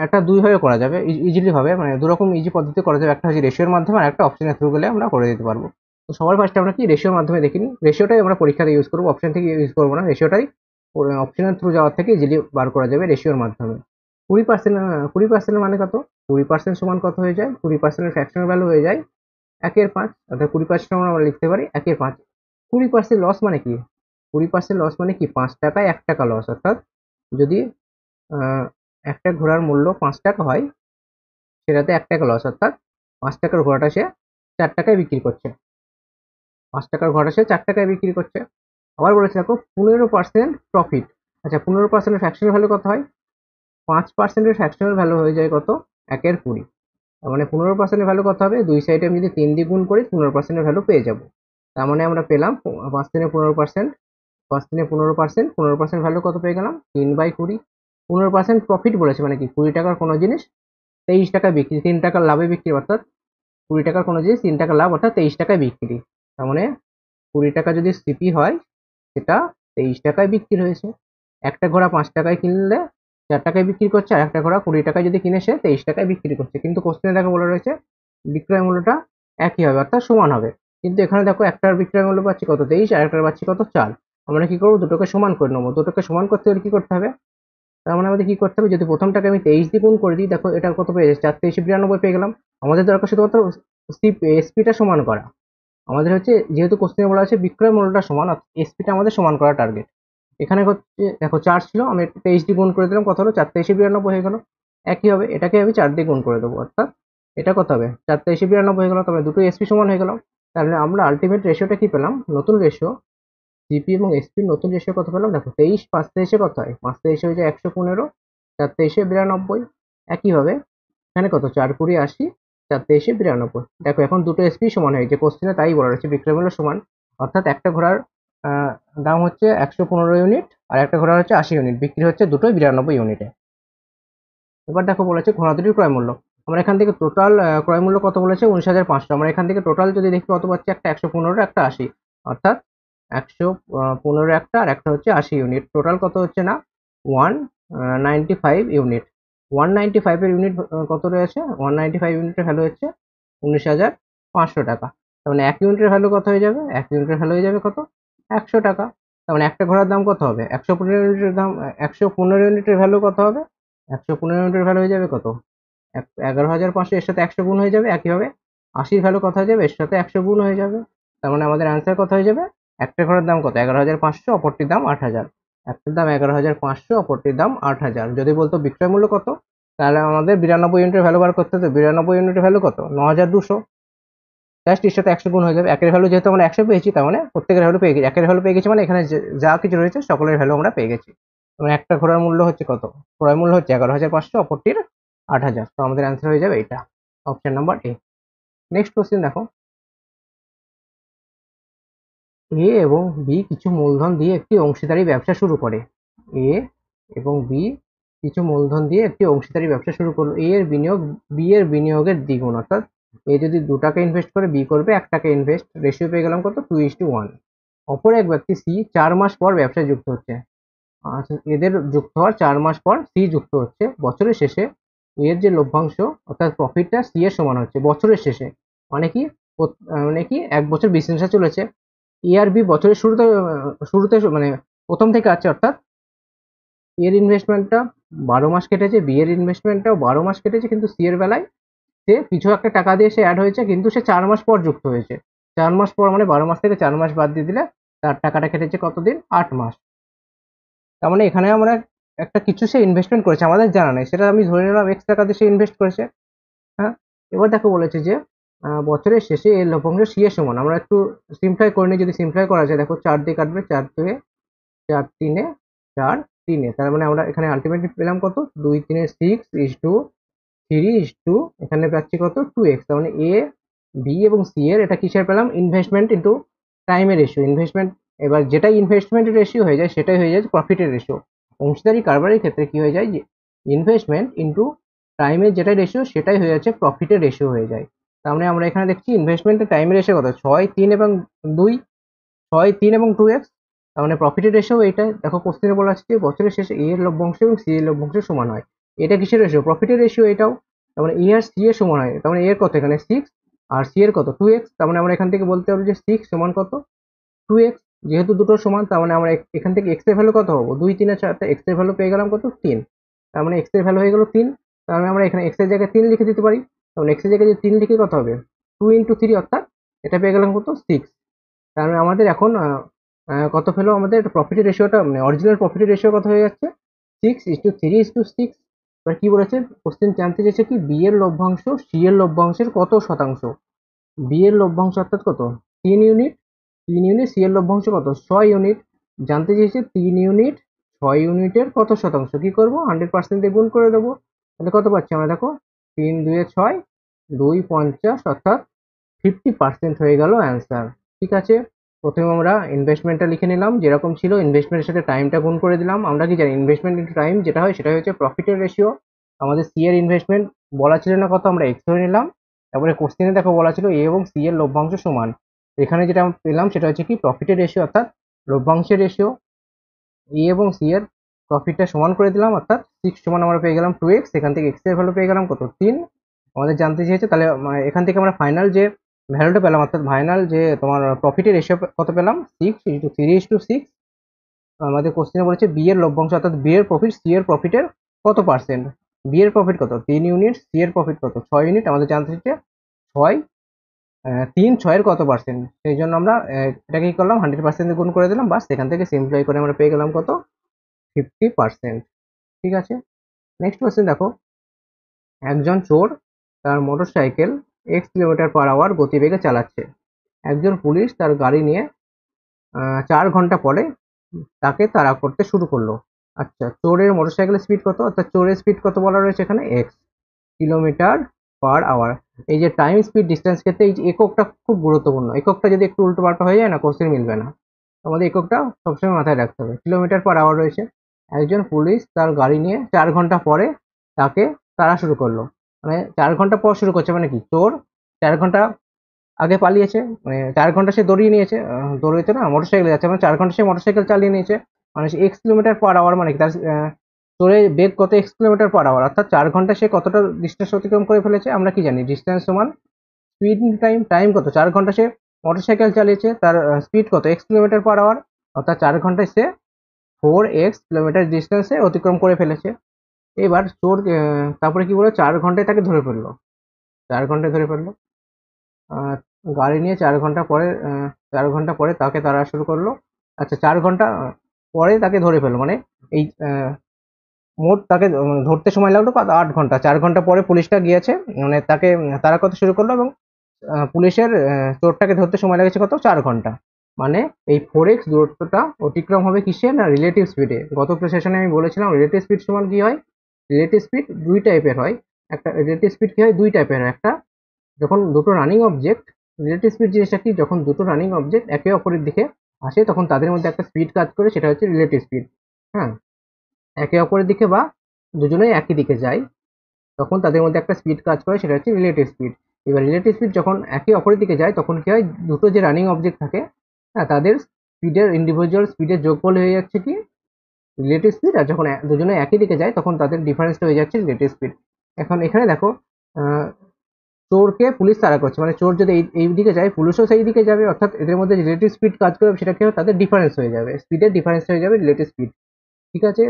একটা দুই ভাবে করা যাবে ইজিলি ভাবে, মানে দুরকম ইজি পদ্ধতি করা যাবে, একটা হচ্ছে রেশিওর মাধ্যমে আর একটা অপশনের থ্রু গেলে আমরা করে দিতে পারবো। তো সবার ফার্স্টে আমরা কি রেশিওর মাধ্যমে দেখিনি, রেশিওটাই আমরা পরীক্ষাতে ইউজ করবো, অপশন থেকে ইউজ করবো না, রেশিওটাই অপশনের থ্রু যাওয়ার থেকে ইজিলি বার করা যাবে রেশিওর মাধ্যমে। 20%, 20% মানে কত, 20% সমান কত হয়ে যায়, 20% ফ্র্যাকশনাল ভ্যালু হয়ে যায় 1/5, অর্থাৎ 20% আমরা লিখতে পারি 1/5। 20% লস মানে কি, 20% লস মানে কি 5 টাকায় 1 টাকা লস, অর্থাৎ যদি একটা ঘোড়ার মূল্য 5 টাকা হয়, সেটাতে 1 টাকা লস, অর্থাৎ 5 টাকার ঘোড়াটা সে 4 টাকায় বিক্রি করছে, 5 টাকার ঘোড়াটা সে 4 টাকায় বিক্রি করছে। আবার বলেছে দেখো 15% প্রফিট। আচ্ছা 15% ফ্র্যাকশনাল ভ্যালু কত হয়, 5% ফ্র্যাকশনাল ভ্যালু হয়ে যায় কত 1/20, তার মানে 15% ভ্যালু কত হবে, দুই সাইডে আমি যদি 3 দিয়ে গুণ করি 15% ভ্যালু পেয়ে যাব। তার মানে আমরা পেলাম 5 × 15%, 5 × 15% ভ্যালু কত পেয়ে গেলাম 3/20। 15% প্রফিট বলেছে মানে কি 20 টাকার কোনো জিনিস 23 টাকায় বিক্রি, 3 টাকার লাভে বিক্রি, অর্থাৎ 20 টাকার কোনো জিনিস 3 টাকা লাভ, অর্থাৎ 23 টাকায় বিক্রি। তার মানে 20 টাকা যদি সিপি হয়, সেটা 23 টাকায় বিক্রি হয়েছে। একটা ঘোড়া 5 টাকায় কিনলে 4 টাকায় বিক্রি করছে, আর একটা ঘোড়া 20 টাকায় যদি কিনে সে 23 টাকায় বিক্রি করছে। কিন্তু কোশ্চেনে দেখো বলে রয়েছে বিক্রয় মূল্যটা একই হবে, অর্থাৎ সমান হবে। কিন্তু এখানে দেখো একটার বিক্রয় মূল্য পাচ্ছি কত 23, আর একটার পাচ্ছি কত 4। আমরা কি করবো, দুটোকে সমান করে নেবো। দুটোকে সমান করতে হলে কি করতে হবে, তার মানে আমাদের কি করতে হবে, যদি প্রথমটাকে আমি 23 দিয়ে গুণ করে দিই, দেখো এটা কত পেয়ে যাচ্ছে 4 × 23 = 92 পেয়ে গেলাম। আমাদের দরকার শুধুমাত্র এসপিটা সমান করা। আমাদের হচ্ছে যেহেতু কোশ্চেনে বলা আছে বিক্রয় মূল্যটা সমান, এসপিটা আমাদের সমান করা টার্গেট। এখানে হচ্ছে দেখো 4 ছিল, আমি 23 দিয়ে গুণ করে দিলাম, কত হলো 4 23 92 হয়ে গেল। একই হবে, এটাকে আমি 4 দিয়ে গুণ করে দেবো, অর্থাৎ এটা কত হবে 4 23 92 হয়ে গেল। তবে দুটো এসপি সমান হয়ে গেল, তাহলে আমরা আলটিমেট রেশিওটা কি পেলাম, নতুন রেশিও জিপি এবং এসপির নতুন রেশিও কত পেলাম, দেখো 23 5 23 কত হয়, 5 23 হয়ে যায় 115, 4 23 92। একইভাবে এখানে কত 4 20 80, 4 23 92। দেখো এখন দুটো এসপি সমান হয়েছে, কোশ্চেনে তাই বলা রয়েছে বিক্রয় মূল্য সমান, অর্থাৎ একটা ঘোড়ার দাম হচ্ছে 115 ইউনিট আর একটা ঘোড়ার হচ্ছে 80 ইউনিট, বিক্রি হচ্ছে দুটোই 92 ইউনিটে। এবার দেখো বলেছে ঘোড়া দুটির ক্রয় মূল্য। আমরা এখান থেকে টোটাল ক্রয় মূল্য কত বলেছে 19,500, আমরা এখান থেকে টোটাল যদি দেখি কত পাচ্ছি, একটা 115 একটা 80, অর্থাৎ 115 একটা আর একটা হচ্ছে 80 ইউনিট, টোটাল কত হচ্ছে না 195 ইউনিট। 195 এর ইউনিট কত রয়েছে, 195 ইউনিটের ভ্যালু হচ্ছে 19,500 টাকা। তার মানে এক ইউনিটের ভ্যালু কত হয়ে যাবে, এক ইউনিটের ভ্যালু হয়ে যাবে কত 100 টাকা। তার মানে একটা ঘোড়ার দাম কত হবে, 115 ইউনিটের দাম, 115 ইউনিটের ভ্যালু কত হবে, 115 ইউনিটের ভ্যালু হয়ে যাবে কত 11,500, এর সাথে 100 গুণ হয়ে যাবে। একইভাবে 80 ভ্যালু কত হয়ে যাবে, এর সাথে 100 গুণ হয়ে যাবে। তার মানে আমাদের অ্যান্সার কত হয়ে যাবে, একটা ঘোড়ার দাম কত 11,500, অপরটির দাম 8,000। একটার দাম 11,500, অপরটির দাম 8,000। যদি বলতো বিক্রয় মূল্য কত, তাহলে আমাদের 92 ইউনিটের ভ্যালু বার করতে হতো। 92 ইউনিটের ভ্যালু কত 9,200, জাস্ট এর সাথে 100 গুণ হয়ে যাবে। একের ভ্যালু যেহেতু আমরা 100 পেয়েছি, তার মানে প্রত্যেকের ভ্যালু পেয়ে গেছি, একের ভ্যালু পেয়ে গেছি, মানে এখানে যা কিছু রয়েছে সকলের ভ্যালু আমরা পেয়ে গেছি। মানে একটা ঘোড়ার মূল্য হচ্ছে কত, ক্রয় মূল্য হচ্ছে 11,500, অপরটির 8,000। তো আমাদের অ্যান্সার হয়ে যাবে এটা, option number A. Next question দেখো, এ এবং বি কিছু মূলধন দিয়ে একটি অংশীদারি ব্যবসা শুরু করে। এ এবং বি কিছু মূলধন দিয়ে একটি অংশীদারি ব্যবসা শুরু করলো। এ এর বিনিয়োগ বি এর বিনিয়োগের দ্বিগুণ, অর্থাৎ এ যদি 2 টাকা ইনভেস্ট করে বি করবে 1 টাকা ইনভেস্ট, রেশিও পেয়ে গেলাম কত 2:1। অপর এক ব্যক্তি সি 4 মাস পর ব্যবসায় যুক্ত হচ্ছে। আচ্ছা, এদের যুক্ত হওয়ার 4 মাস পর সি যুক্ত হচ্ছে। বছরের শেষে এর যে লভ্যাংশ অর্থাৎ প্রফিটটা সি এর সমান হচ্ছে বছরের শেষে, মানে কি মানে কি 1 বছর বিজনেসটা চলেছে, এ আর বি বছরের শুরুতে মানে প্রথম থেকে আছে, অর্থাৎ এর ইনভেস্টমেন্টটা 12 মাস কেটেছে, বি এর ইনভেস্টমেন্টটাও 12 মাস কেটেছে, কিন্তু সি এর বেলায় সে কিছু একটা টাকা দিয়ে সে অ্যাড হয়েছে, কিন্তু সে 4 মাস পর যুক্ত হয়েছে। 4 মাস পর মানে 12 মাস থেকে 4 মাস বাদ দিয়ে দিলে তার টাকাটা কেটেছে কতদিন, 8 মাস। তার মানে এখানে আমরা একটা কিছু সে ইনভেস্টমেন্ট করেছে, আমাদের জানা নেই, সেটা আমি ধরে নিলাম এক্স টাকা দিয়ে সে ইনভেস্ট করেছে। হ্যাঁ, এবার দেখো বলেছে যে বছরের শেষে এর লভ্যাংশ সি এর সমান। আমরা একটু সিম্পলাই করে নিই, যদি সিম্পলাই করা যায়, দেখো 4 দিয়ে কাটবে, 4 2 4 3 4 3, তার মানে আমরা এখানে আলটিমেটলি পেলাম কত 2 3 6:3:2, এখানে পাচ্ছি কত 2x। তার মানে এ বি এবং সি এর এটা কিসের পেলাম, ইনভেস্টমেন্ট ইন্টু টাইমের রেশিও। ইনভেস্টমেন্ট এবার যেটাই ইনভেস্টমেন্টের রেশিও হয়ে যায় সেটাই হয়ে যায় প্রফিটের রেশিও। অংশীদারি কারবারের ক্ষেত্রে কি হয়ে যায়, যে ইনভেস্টমেন্ট ইন্টু টাইমের যেটাই রেশিও সেটাই হয়ে যাচ্ছে প্রফিটের রেশিও হয়ে যায়। তার মানে আমরা এখানে দেখছি ইনভেস্টমেন্টের টাইমের রেশিও কত 6 3 এবং 2, 6 3 এবং 2x। তার মানে প্রফিটের রেশিও এইটা। দেখো কোশ্চেনে বলা আছে যে বছরের শেষে এ এর লভ্যাংশ এবং সি এর লভ্যাংশ সমান হয়। এটা কিসের রেশিও, প্রফিটের রেশিও এটাও। তার মানে এ আর সি এর সমান হয়, তার মানে এর কত এখানে 6 আর সি এর কত 2x। তার মানে আমরা এখান থেকে বলতে পারবো যে 6 সমান কত 2x। যেহেতু দুটো সমান, তার মানে আমরা এখান থেকে x এর ভ্যালু কত পাবো, 2 3 4, x এর ভ্যালু পেয়ে গেলাম কত 3। তার মানে x এর ভ্যালু হয়ে গেল 3। তার মানে আমরা এখানে x এর জায়গায় 3 লিখে দিতে পারি। তার মানে x এর জায়গায় যদি 3 লিখে কত হবে 2 × 3, অর্থাৎ এটা পেয়ে গেলাম কত 6। তার মানে আমাদের এখন কত পেলো, আমাদের প্রফিটের রেশিওটা মানে অরিজিনাল প্রফিটের রেশিও কত হয়ে যাচ্ছে 6:3:6। এবার কি বলেছে কোশ্চেন জানতে চাইছে কি বি এর লভ্যাংশ সি এর লভ্যাংশের কত শতাংশ। বি এর লভ্যাংশ অর্থাৎ কত 3 ইউনিট, 3 ইউনিট, সি এর লভ্যাংশ কত 6 ইউনিট। জানতে চেয়েছে 3 ইউনিট 6 ইউনিটের কত শতাংশ। কি করব 100% দিয়ে গুণ করে দেবো, তাহলে কত পাচ্ছি আমরা, দেখো 3 2 6 2 50, অর্থাৎ 50% হয়ে গেল অ্যান্সার। ঠিক আছে, প্রথমে আমরা ইনভেস্টমেন্টটা লিখে নিলাম যেরকম ছিল, ইনভেস্টমেন্টের সাথে টাইমটা গুণ করে দিলাম। আমরা কি জানি ইনভেস্টমেন্ট ইন্টু টাইম যেটা হয় সেটা হচ্ছে প্রফিটের রেশিও। আমাদের সি এর ইনভেস্টমেন্ট বলা ছিল না কত, আমরা এক্স ধরে নিলাম। তারপরে কোশ্চেনে দেখো বলা ছিল এ এবং সি এর লভ্যাংশ সমান। এখানে যেটা আমরা পেলাম সেটা হচ্ছে কি প্রফিটের রেশিও, অর্থাৎ লভ্যাংশের রেশিও। এ এবং সি এর প্রফিটটা সমান করে দিলাম, অর্থাৎ 6 সমান আমরা পেয়ে গেলাম 2x। এখান থেকে এক্স এর ভ্যালু পেয়ে গেলাম কত 3। আমাদের জানতে চেয়েছে, তাহলে এখান থেকে আমরা ফাইনাল যে ভ্যালুটা পেলাম, অর্থাৎ ফাইনাল যে তোমার প্রফিটের রেশিও কত পেলাম 6:3:6। আমাদের কোশ্চেনে বলেছে বি এর লভ্যাংশ অর্থাৎ বি এর প্রফিট সি এর প্রফিটের কত পার্সেন্ট। বি এর প্রফিট কত 3 ইউনিট, সি এর প্রফিট কত 6 ইউনিট। আমাদের জানতে হচ্ছে 6 3/6 কত পার্সেন্ট, সেই জন্য আমরা এটাকে কি করলাম 100% গুণ করে দিলাম, বাস সেখান থেকে সিম্পলিফাই করে আমরা পেয়ে গেলাম কত 50%। ঠিক আছে, নেক্সট কোয়েশ্চেন দেখো, একজন চোর তার মোটরসাইকেল x কিলোমিটার/আওয়ার গতিবেগে চালাচ্ছে, একজন পুলিশ তার গাড়ি নিয়ে 4 ঘন্টা পরে তাকে তাড়া করতে শুরু করলো। আচ্ছা, চোরের মোটরসাইকেলের স্পিড কত, অর্থাৎ চোরের স্পিড কত বলা রয়েছে এখানে x কিলোমিটার/আওয়ার। এই যে টাইম স্পিড ডিস্টেন্স ক্ষেত্রে এই যে এককটা খুব গুরুত্বপূর্ণ, এককটা যদি একটু উল্টো পাল্টা হয়ে যায় না কোশ্চেন মিলবে না, আমাদের এককটা সবসময় মাথায় রাখতে হবে। কিলোমিটার/আওয়ার রয়েছে, একজন পুলিশ তার গাড়ি নিয়ে 4 ঘন্টা পরে তাকে তাড়া শুরু করলো, মানে 4 ঘন্টা পর শুরু করছে, মানে কি চোর 4 ঘন্টা আগে পালিয়েছে, মানে 4 ঘন্টা সে দৌড়িয়ে নিয়েছে, দৌড়িয়েছে না মোটরসাইকেলে যাচ্ছে, মানে 4 ঘন্টা সে মোটরসাইকেল চালিয়ে নিয়েছে, মানে x কিলোমিটার/আওয়ার, মানে কি তার চোরের বেগ কত x কিলোমিটার/আওয়ার, অর্থাৎ 4 ঘন্টা সে কতটা ডিস্টেন্স অতিক্রম করে ফেলেছে। আমরা কি জানি ডিস্টেন্স সমান স্পিড টাইম, টাইম কত 4 ঘন্টা সে মোটরসাইকেল চালিয়েছে, তার স্পিড কত x কিলোমিটার/আওয়ার, অর্থাৎ 4 ঘন্টায় সে 4x কিলোমিটার ডিস্টেন্সে অতিক্রম করে ফেলেছে। এবার চোর তারপরে কি বলে 4 ঘন্টায় তাকে ধরে ফেললো, 4 ঘন্টায় ধরে ফেললো, আহ, গাড়ি নিয়ে 4 ঘন্টা পরে 4 ঘন্টা পরে তাকে তাড়া শুরু করলো। আচ্ছা, 4 ঘন্টা পরে তাকে ধরে ফেললো, মানে এই মোট তাকে ধরতে সময় লাগলো কত 8 ঘন্টা, 4 ঘন্টা পরে পুলিশটা গিয়েছে, মানে তাকে তাড়া করতে শুরু করলো, এবং পুলিশের চোরটাকে ধরতে সময় লেগেছে কত 4 ঘন্টা। মানে এই 4x দূরত্বটা অতিক্রম হবে কিসে না রিলেটিভ স্পিডে। গত সেশনে আমি বলেছিলাম রিলেটিভ স্পিড সমান কি হয়, রিলেটিভ স্পিড দুই টাইপের হয়, একটা রিলেটিভ স্পিড কি হয় দুই টাইপের হয়, একটা যখন দুটো রানিং অবজেক্ট, রিলেটিভ স্পিড জিনিসটা কি, যখন দুটো রানিং অবজেক্ট একে অপরের দিকে আসে তখন তাদের মধ্যে একটা স্পিড কাজ করে, সেটা হচ্ছে রিলেটিভ স্পিড। হ্যাঁ, একে অপরের দিকে বা দুজনেই একই দিকে যায় তখন তাদের মধ্যে একটা স্পিড কাজ করে, সেটা হচ্ছে রিলেটিভ স্পিড। এবার রিলেটিভ স্পিড যখন একে অপরের দিকে যায় তখন কি হয়, দুটো যে রানিং অবজেক্ট থাকে, হ্যাঁ, তাদের স্পিডের ইন্ডিভিজুয়াল স্পিডের যোগফল হয়ে যাচ্ছে কি রিলেটিভ স্পিড, আর যখন দুজনে একই দিকে যায় তখন তাদের ডিফারেন্সটা হয়ে যাচ্ছে রিলেটিভ স্পিড। এখন এখানে দেখো চোরকে পুলিশ তাড়া করছে, মানে চোর যদি এই দিকে যায় পুলিশও সেই দিকে যাবে, অর্থাৎ এদের মধ্যে রিলেটিভ স্পিড কাজ করবে, সেটা কি হবে তাদের ডিফারেন্স হয়ে যাবে, স্পিডের ডিফারেন্স হয়ে যাবে রিলেটিভ স্পিড। ঠিক আছে,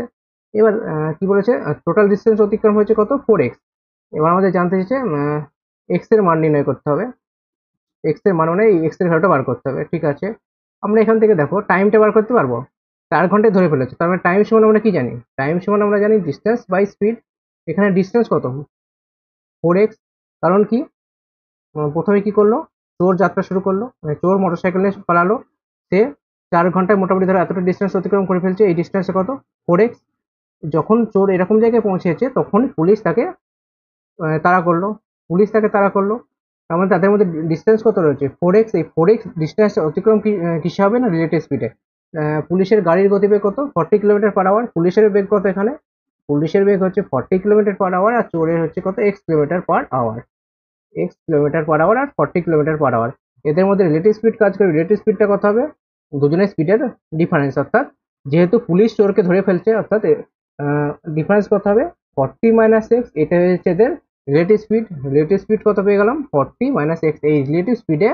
এবার কি বলেছে টোটাল ডিস্টেন্স অতিক্রম হয়েছে কত 4x। এবার আমাদের জানতে চাইছে এক্স এর মান নির্ণয় করতে হবে, এক্স এর মান মানে এই এক্স এর ভ্যালুটা বার করতে হবে। ঠিক আছে, আমরা এখান থেকে দেখো টাইমটা বার করতে পারবো, 4 ঘন্টায় ধরে ফেলেছে, তার মানে টাইম সমান আমরা কি জানি, টাইম সমান আমরা জানি ডিস্টেন্স বাই স্পিড। এখানে ডিস্টেন্স কত 4x, কারণ কি প্রথমে কি করলো চোর যাত্রা শুরু করলো, মানে চোর মোটরসাইকেলে পালালো, সে 4 ঘন্টায় মোটামুটি ধরো এতটা ডিস্টেন্স অতিক্রম করে ফেলছে, এই ডিস্টেন্সে কত 4x। যখন চোর এরকম জায়গায় পৌঁছেছে তখন পুলিশ তাকে তাড়া করলো, পুলিশ তাকে তাড়া করলো, তার মানে তাদের মধ্যে ডিস্টেন্স কত রয়েছে 4x। এই 4x ডিস্টেন্স অতিক্রম কিসে হবে না রিলেটিভ স্পিডে। পুলিশের গাড়ির গতিবেগ কত 40 কিলোমিটার/আওয়ার, পুলিশের বেগ কত এখানে, পুলিশের বেগ হচ্ছে 40 কিলোমিটার/আওয়ার, আর চোরের হচ্ছে কত x কিলোমিটার/আওয়ার, x কিলোমিটার/আওয়ার আর 40 কিলোমিটার/আওয়ার। এদের মধ্যে রিলেটিভ স্পিড কাজ করে, রিলেটিভ স্পিডটা কত হবে দুজনের স্পিডের ডিফারেন্স, অর্থাৎ যেহেতু পুলিশ চোরকে ধরে ফেলছে অর্থাৎ ডিফারেন্স কত হবে 40 - x, এটা হচ্ছে এদের রিলেটিভ স্পিড। রিলেটিভ স্পিড কত পেয়ে গেলাম 40 - x। এই রিলেটিভ স্পিডে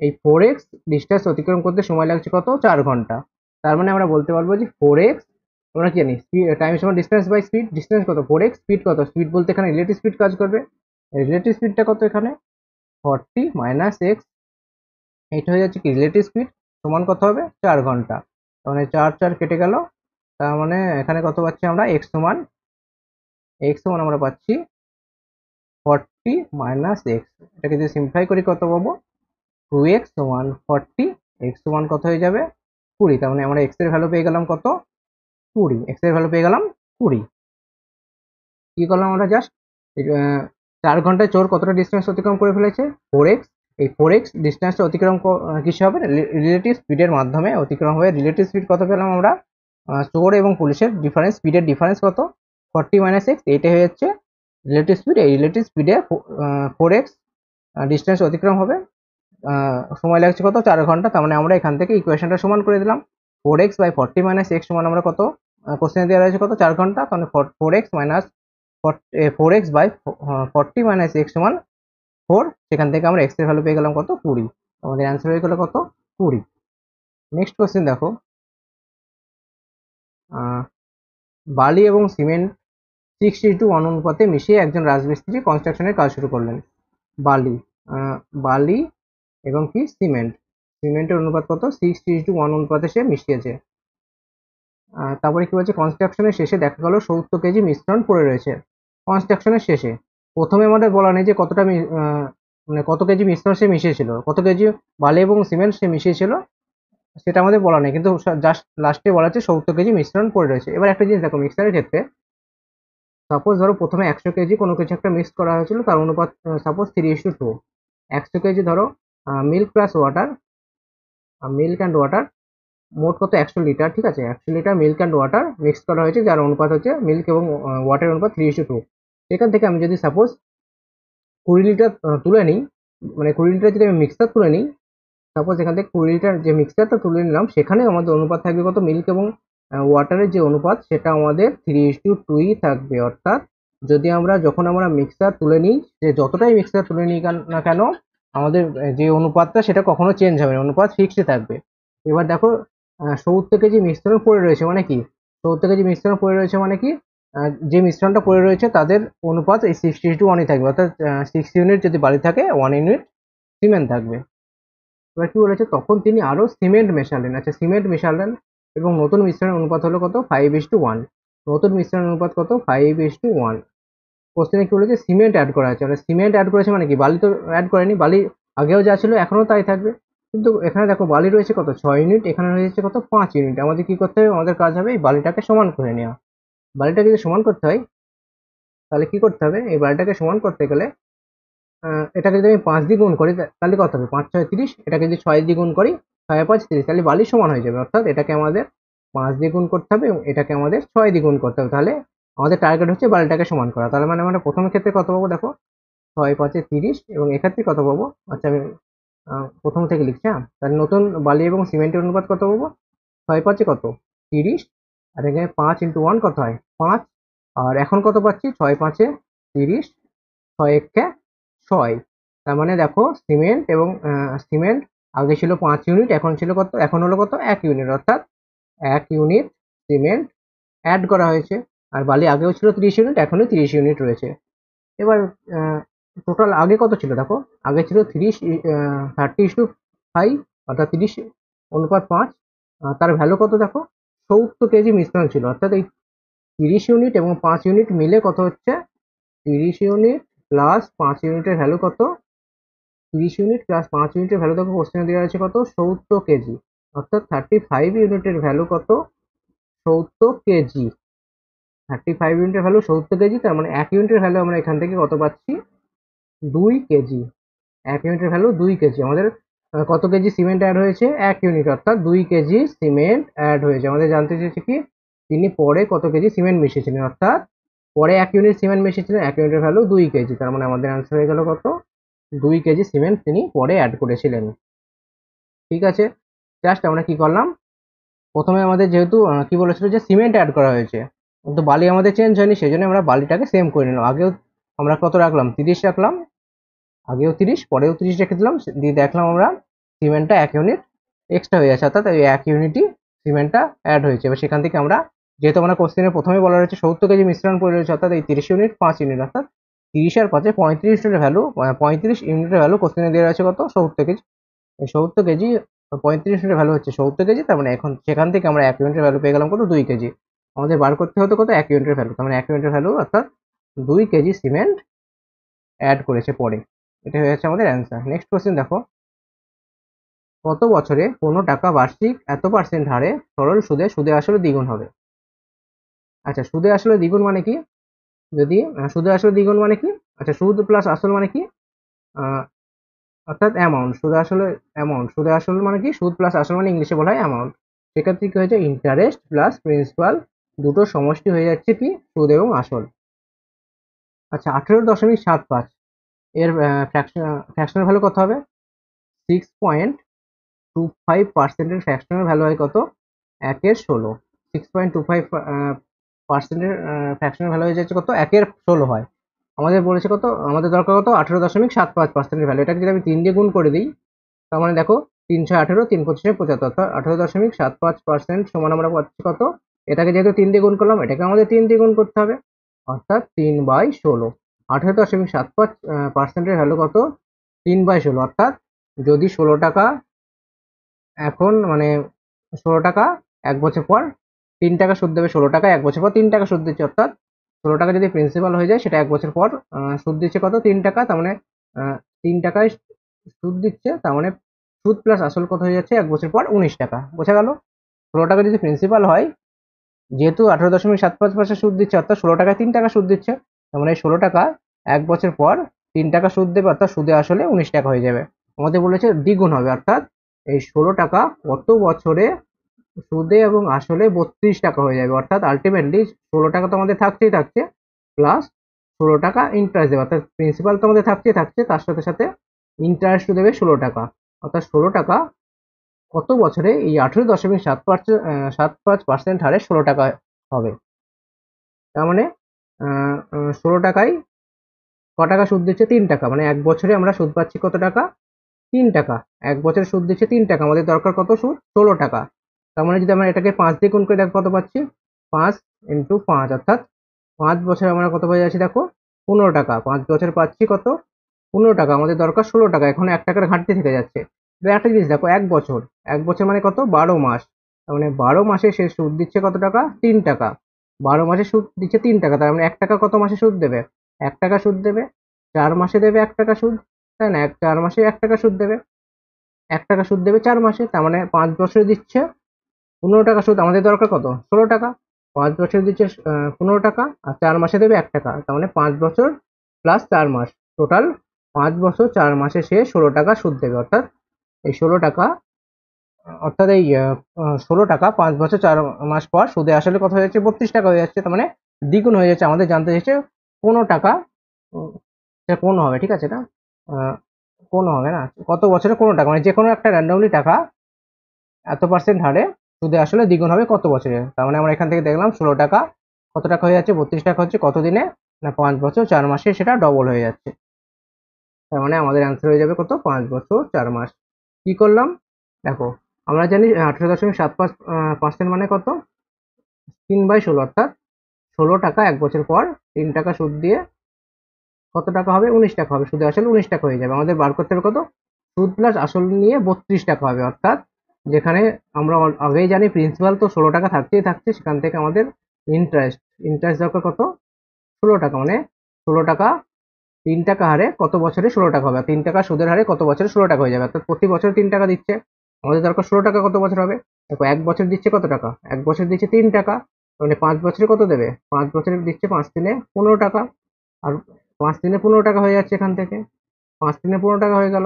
এই 4x ডিস্টেন্স অতিক্রম করতে সময় লাগছে কত 4 ঘন্টা। তার মানে আমরা বলতে পারবো যে 4x, আমরা কি জানি টাইম সমান ডিস্টেন্স বাই স্পিড, ডিস্টেন্স কত 4x, স্পিড কত, স্পিড বলতে এখানে রিলেটিভ স্পিড কাজ করবে, রিলেটিভ স্পিডটা কত এখানে 40 - x, এইটা হয়ে যাচ্ছে কি রিলেটিভ স্পিড সমান কত হবে 4 ঘন্টা, মানে 4 4 কেটে গেল, তার মানে এখানে কত পাচ্ছি আমরা x সমান আমরা পাচ্ছি 40 - x। এটাকে যদি সিম্পলিফাই করি কত পাবো 2x সমান 40, x সমান কত হয়ে যাবে 20, তার মানে আমরা x এর ভ্যালু পেয়ে গেলাম কত 20, x এর ভ্যালু পেয়ে গেলাম 20। কি করলাম আমরা জাস্ট 4 ঘন্টায় চোর কতটা ডিস্টেন্স অতিক্রম করে ফেলেছে 4x, এই 4x ডিস্টেন্সটা অতিক্রম কিসে হবে রিলেটিভ স্পিডের মাধ্যমে অতিক্রম হবে। রিলেটিভ স্পিড কত পেলাম আমরা চোর এবং পুলিশের ডিফারেন্স, স্পিডের ডিফারেন্স কত 40 - x, এইটা হয়ে যাচ্ছে রিলেটিভ স্পিড। এই রিলেটিভ স্পিডে 4x ডিস্টেন্স অতিক্রম হবে, সময় লাগছে কত 4 ঘন্টা, তার মানে আমরা এখান থেকে ইকুয়েশনটা সমান করে দিলাম 4x/40 - x সমান আমরা কত কোশ্চেনে দেওয়া রয়েছে কত 4 ঘন্টা, তাহলে 4x সমান 4, সেখান থেকে আমরা এক্স এর ভ্যালু পেয়ে গেলাম কত 20, আমাদের অ্যান্সার হয়ে গেল কত 20। নেক্সট কোশ্চেন দেখো, বালি এবং সিমেন্ট 6:1 অনুপাতে মিশিয়ে একজন রাজমিস্ত্রি কনস্ট্রাকশনের কাজ শুরু করলেন। বালি বালি এবং কি সিমেন্ট, সিমেন্টের অনুপাত কত 6:1 অনুপাতে সে মিশিয়েছে। তারপরে কি বলছে, কনস্ট্রাকশনের শেষে দেখা গেল 70 কেজি মিশ্রণ পড়ে রয়েছে। কনস্ট্রাকশনের শেষে প্রথমে আমাদের বলা নেই যে কতটা মানে কত কেজি মিশ্রণ সে মিশিয়েছিল, কত কেজি বালি এবং সিমেন্ট সে মিশিয়েছিল সেটা আমাদের বলা নেই, কিন্তু জাস্ট লাস্টে বলা আছে 70 কেজি মিশ্রণ পড়ে রয়েছে। এবার একটা জিনিস দেখো, মিক্সারের ক্ষেত্রে সাপোজ ধরো প্রথমে 100 কেজি কোনো কিছু একটা মিক্স করা হয়েছিল, তার অনুপাত সাপোজ 3:2। 100 কেজি ধরো milk plus water, milk and water, মোট কত 100 লিটার, ঠিক আছে, 100 litre milk and water mix করা হয়েছে, যার অনুপাত হচ্ছে মিল্ক এবং ওয়াটার অনুপাত 3:2। সেখান থেকে আমি যদি সাপোজ 20 লিটার তুলে নিই, মানে 20 লিটার যদি আমি মিক্সার তুলে নিই, সাপোজ এখান থেকে 20 লিটার যে মিক্সচারটা তুলে নিলাম, সেখানে আমাদের অনুপাত থাকবে কত, মিল্ক এবং ওয়াটারের যে অনুপাত সেটা আমাদের 3:2ই থাকবে। অর্থাৎ যদি আমরা যখন আমরা মিক্সার তুলে নিই, যে যতটাই মিক্সার তুলে নিই না কেন, আমাদের যে অনুপাতটা সেটা কখনো চেঞ্জ হবে না, অনুপাত ফিক্সড থাকবে। এবার দেখো 70 কেজি মিশ্রণ পড়ে রয়েছে মানে কি, 70 কেজি মিশ্রণ পড়ে রয়েছে মানে কি, যে মিশ্রণটা পড়ে রয়েছে তাদের অনুপাত এই 6:1ই থাকবে। অর্থাৎ 6 ইউনিট যদি বালি থাকে, 1 ইউনিট সিমেন্ট থাকবে। এবার কি বলেছে, তখন তিনি আরো সিমেন্ট মেশালেন। আচ্ছা, সিমেন্ট মেশালেন এবং নতুন মিশ্রণের অনুপাত হলো কত, 5:1। নতুন মিশ্রণের অনুপাত কত, 5:1। কোশ্চেনে কি বলেছে, সিমেন্ট অ্যাড করা আছে, মানে সিমেন্ট অ্যাড করেছে মানে কি, বালি তো অ্যাড করেনি, বালি আগেও যা ছিল এখনো তাই থাকবে। কিন্তু এখানে দেখো বালি রয়েছে কত 6 ইউনিট, এখানে রয়েছে কত 5 ইউনিট। আমাদের কি করতে হবে, আমাদের কাজ হবে এই বালিটাকে সমান করে নেওয়া। বালিটাকে যদি সমান করতে হয় তাহলে কি করতে হবে, এই বালিটাকে সমান করতে গেলে এটাকে যদি আমি 5 দিয়ে গুণ করি তাহলে কত হবে, 5×6 30। এটাকে যদি 6 দিয়ে গুণ করি, 6×5 30, তাহলে বালি সমান হয়ে যাবে। অর্থাৎ এটাকে আমাদের 5 দিয়ে গুণ করতে হবে এবং এটাকে আমাদের 6 দিয়ে গুণ করতে হবে। তাহলে আমাদের টার্গেট হচ্ছে বালিটাকে সমান করা। তাহলে মানে আমরা প্রথম ক্ষেত্রে কত পাবো দেখো, 6×5 30, এবং এক্ষেত্রে কত পাবো, আচ্ছা আমি প্রথম থেকে লিখছি। হ্যাঁ, তাহলে নতুন বালি এবং সিমেন্টের অনুপাত কত পাবো, 6×5 কত 30, আর এখানে 5×1 কত হয় 5। আর এখন কত পাচ্ছি, 6×5 30, 6×1 6। তার মানে দেখো সিমেন্ট এবং সিমেন্ট আগে ছিল 5 ইউনিট, এখন ছিল কত, এখন হলো কত 1 ইউনিট। অর্থাৎ 1 ইউনিট সিমেন্ট অ্যাড করা হয়েছে। আর বালি আগেও ছিল 30 ইউনিট, এখনো 30 ইউনিট রয়েছে। এবার টোটাল আগে কত ছিল দেখো, আগে ছিল 30:5, অর্থাৎ 30:5। তার ভ্যালু কত দেখো, 70 কেজি মিশ্রণ ছিল। অর্থাৎ এই 30 ইউনিট এবং 5 ইউনিট মিলে কত হচ্ছে, 30 ইউনিট প্লাস 5 ইউনিটের ভ্যালু কত, 30 ইউনিট প্লাস 5 ইউনিটের ভ্যালু দেখো কোশ্চেনে দেওয়া আছে কত, 70 কেজি। অর্থাৎ 35 ইউনিটের ভ্যালু কত, 70 কেজি। 35 ইউনিটের ভ্যালু 70 কেজি, তার মানে 1 ইউনিটের ভ্যালু আমরা এখান থেকে কত পাচ্ছি, 2 কেজি। 1 ইউনিটের ভ্যালু 2 কেজি। আমাদের কত কেজি সিমেন্ট অ্যাড হয়েছে, 1 ইউনিট, অর্থাৎ 2 কেজি সিমেন্ট অ্যাড হয়েছে। আমাদের জানতে চেয়েছে কি, তিনি পরে কত কেজি সিমেন্ট মিশিয়েছিলেন, অর্থাৎ পরে 1 ইউনিট সিমেন্ট মিশিয়েছিলেন, 1 ইউনিটের ভ্যালু 2 কেজি। তার মানে আমাদের অ্যান্সার হয়ে গেল কত, 2 কেজি সিমেন্ট তিনি পরে অ্যাড করেছিলেন। ঠিক আছে, জাস্ট আমরা কি করলাম, প্রথমে আমাদের যেহেতু কি বলেছিল যে সিমেন্ট অ্যাড করা হয়েছে, কিন্তু বালি আমাদের চেঞ্জ হয়নি, সেই জন্য আমরা বালিটাকে সেম করে নিলাম। আগেও আমরা কত রাখলাম, 30 রাখলাম, আগেও 30, পরেও 30 রেখে দিলাম, দিয়ে দেখলাম আমরা সিমেন্টটা 1 ইউনিট এক্সট্রা হয়ে যাচ্ছে, অর্থাৎ এই 1 ইউনিটই সিমেন্টটা অ্যাড হয়েছে। এবার সেখান থেকে আমরা, যেহেতু আমরা কোশ্চেনের প্রথমে বলা রয়েছে 70 কেজি মিশ্রণ পড়ে রয়েছে, অর্থাৎ এই 30 ইউনিট 5 ইউনিট, অর্থাৎ 30 আর 5 35 ইউনিটের ভ্যালু, 35 ইউনিটের ভ্যালু কোশ্চেনে দেওয়া আছে কত, 70 কেজি। এই 70 কেজি, 35 ইউনিটের ভ্যালু হচ্ছে 70 কেজি, তার মানে এখন সেখান থেকে আমরা 1 ইউনিটের ভ্যালু পেয়ে গেলাম কত, 2 কেজি। আমাদের বার করতে হতো কত, 1 ইউনিটের ভ্যালু, তার মানে 1 ইউনিটের ভ্যালু অর্থাৎ 2 কেজি সিমেন্ট অ্যাড করেছে পরে। এটা হয়ে যাচ্ছে আমাদের অ্যান্সার। নেক্সট কোশ্চেন দেখো, কত বছরে কোনো টাকা বার্ষিক এত % হারে সরল সুদে সুদে আসলে দ্বিগুণ হবে। আচ্ছা, সুদে আসলে দ্বিগুণ মানে কি, যদি সুদে আসলে দ্বিগুণ মানে কি, আচ্ছা সুদ প্লাস আসল মানে কি, আহ, অর্থাৎ অ্যামাউন্ট, সুদে আসলে অ্যামাউন্ট, সুদে আসল মানে কি, সুদ প্লাস আসল মানে ইংলিশে বলা হয় অ্যামাউন্ট। সেক্ষেত্রে কি হয়েছে, ইন্টারেস্ট প্লাস প্রিন্সিপাল দুটোর সমষ্টি হয়ে যাচ্ছে কি, সুদ এবং আসল। আচ্ছা, 18.75 এর ফ্র্যাকশনাল ভ্যালু কত হবে, 6.25%-এর ফ্র্যাকশনাল ভ্যালু হয় কত, 1/16। 6.25%-এর ফ্র্যাকশনাল ভ্যালু হয়ে যাচ্ছে কত, 1/16 হয়। আমাদের বলেছে কত, আমাদের দরকার কত, 18.75%-এর ভ্যালু। এটাকে যদি আমি 3 দিয়ে গুণ করে দিই, তার মানে দেখো 3×18, 3×25=75, অর্থাৎ 18.75% সমান আমরা পাচ্ছি কত, এটাকে যেহেতু 3 দিয়ে গুণ করলাম, এটাকে আমাদের 3 দিয়ে গুণ করতে হবে, অর্থাৎ 3/16। 18.75%-এর ভ্যালু কত, 3/16, অর্থাৎ যদি 16 টাকা এখন মানে 16 টাকা 1 বছর পর 3 টাকা সুদ দেবে, 16 টাকা 1 বছর পর 3 টাকা সুদ দিচ্ছে, অর্থাৎ 16 টাকা যদি প্রিন্সিপাল হয়ে যায় সেটা 1 বছর পর সুদ দিচ্ছে কত, 3 টাকা। তার মানে 3 টাকায় সুদ দিচ্ছে, তার মানে সুদ প্লাস আসল কত হয়ে যাচ্ছে 1 বছর পর 19 টাকা। বোঝা গেল? 16 টাকা যদি প্রিন্সিপাল হয়, যেহেতু 18.75% সুদ দিচ্ছে, অর্থাৎ 16 টাকায় 3 টাকা সুদ দিচ্ছে, তার মানে 16 টাকা 1 বছর পর 3 টাকা সুদ দেবে, অর্থাৎ সুদে আসলে 19 টাকা হয়ে যাবে। আমাদের বলেছে দ্বিগুণ হবে, অর্থাৎ এই 16 টাকা কত বছরে সুদে এবং আসলে 32 টাকা হয়ে যাবে, অর্থাৎ আলটিমেটলি 16 টাকা তো আমাদের থাকছেই থাকছে, প্লাস 16 টাকা ইন্টারেস্ট দেবে, অর্থাৎ প্রিন্সিপাল তো আমাদের থাকছেই থাকছে, তার সাথে সাথে ইন্টারেস্ট দেবে 16 টাকা, অর্থাৎ 16 টাকা কত বছরে এই 18.75% হারে 16 টাকা হবে। তার মানে 16 টাকায় ক টাকা সুদ দিচ্ছে, 3 টাকা, মানে 1 বছরে আমরা সুদ পাচ্ছি কত টাকা, 3 টাকা। 1 বছরে সুদ দিচ্ছে 3 টাকা, আমাদের দরকার কত সুদ, 16 টাকা। তার মানে যদি আমরা এটাকে 5 দিয়ে গুণ করে দেখো কত পাচ্ছি, 5 × 5, অর্থাৎ 5 বছরে আমরা কত পেয়ে যাচ্ছি দেখো, 15 টাকা। 5 বছরে পাচ্ছি কত, 15 টাকা। আমাদের দরকার 16 টাকা, এখন 1 টাকার ঘাটতি থেকে যাচ্ছে। এবার একটা জিনিস দেখো, 1 বছর, 1 বছর মানে কত, 12 মাস। তার মানে 12 মাসে সে সুদ দিচ্ছে কত টাকা, 3 টাকা। 12 মাসে সুদ দিচ্ছে 3 টাকা, তার মানে 1 টাকা কত মাসে সুদ দেবে, 1 টাকা সুদ দেবে। 4 মাসে দেবে 1 টাকা সুদ, তাই না, 4 মাসে 1 টাকা সুদ দেবে। 1 টাকা সুদ দেবে 4 মাসে, তার মানে 5 বছরে দিচ্ছে 15 টাকা সুদ। আমাদের দরকার কত, 16 টাকা। 5 বছরে দিচ্ছে 15 টাকা, আর 4 মাসে দেবে 1 টাকা, তার মানে 5 বছর প্লাস 4 মাস, টোটাল 5 বছর 4 মাসে সে 16 টাকা সুদ দেবে, অর্থাৎ এই 16 টাকা, অর্থাৎ এই 16 টাকা 5 বছর 4 মাস পর সুদে আসলে কত হয়ে যাচ্ছে, 32 টাকা হয়ে যাচ্ছে, তার মানে দ্বিগুণ হয়ে যাচ্ছে। আমাদের জানতে চাইছে কোনো টাকা, সেটা কোন হবে, ঠিক আছে, না কোন হবে না, কত বছরে কোনো টাকা, মানে যে কোনো একটা র্যান্ডমলি টাকা এত পার্সেন্ট হারে সুদে আসলে দ্বিগুণ হবে কত বছরে। তার মানে আমরা এখান থেকে দেখলাম 16 টাকা কত টাকা হয়ে যাচ্ছে, 32 টাকা হচ্ছে কত দিনে, না 5 বছর 4 মাসে সেটা ডবল হয়ে যাচ্ছে। তার মানে আমাদের অ্যান্সার হয়ে যাবে কত, 5 বছর 4 মাস। কি করলাম দেখো, আমরা জানি 18.75% মানে কত, 3/16, অর্থাৎ 16 টাকা 1 বছর পর 3 টাকা সুদ দিয়ে কত টাকা হবে, 19 টাকা হবে, সুদে আসলে 19 টাকা হয়ে যাবে। আমাদের বার করতে হবে কত, সুদ প্লাস আসল নিয়ে 32 টাকা হবে, অর্থাৎ যেখানে আমরা আগেই জানি প্রিন্সিপাল তো 16 টাকা থাকতেই থাকছে, সেখান থেকে আমাদের ইন্টারেস্ট ইন্টারেস্ট দরকার কত, 16 টাকা, মানে 16 টাকা 3 টাকা হারে কত বছরে 16 টাকা হবে, 3 টাকা সুদের হারে কত বছরে 16 টাকা হয়ে যাবে, অর্থাৎ প্রতি বছর 3 টাকা দিচ্ছে। আমাদের দরকার 16 টাকা কত বছর হবে, দেখো 1 বছর দিচ্ছে কত টাকা, 1 বছর দিচ্ছে 3 টাকা, মানে 5 বছরে কত দেবে, 5 বছরে দিচ্ছে 5 × 3 = 15 টাকা, আর 5 × 3 = 15 টাকা হয়ে যাচ্ছে এখান থেকে, 5 × 3 = 15 টাকা হয়ে গেল।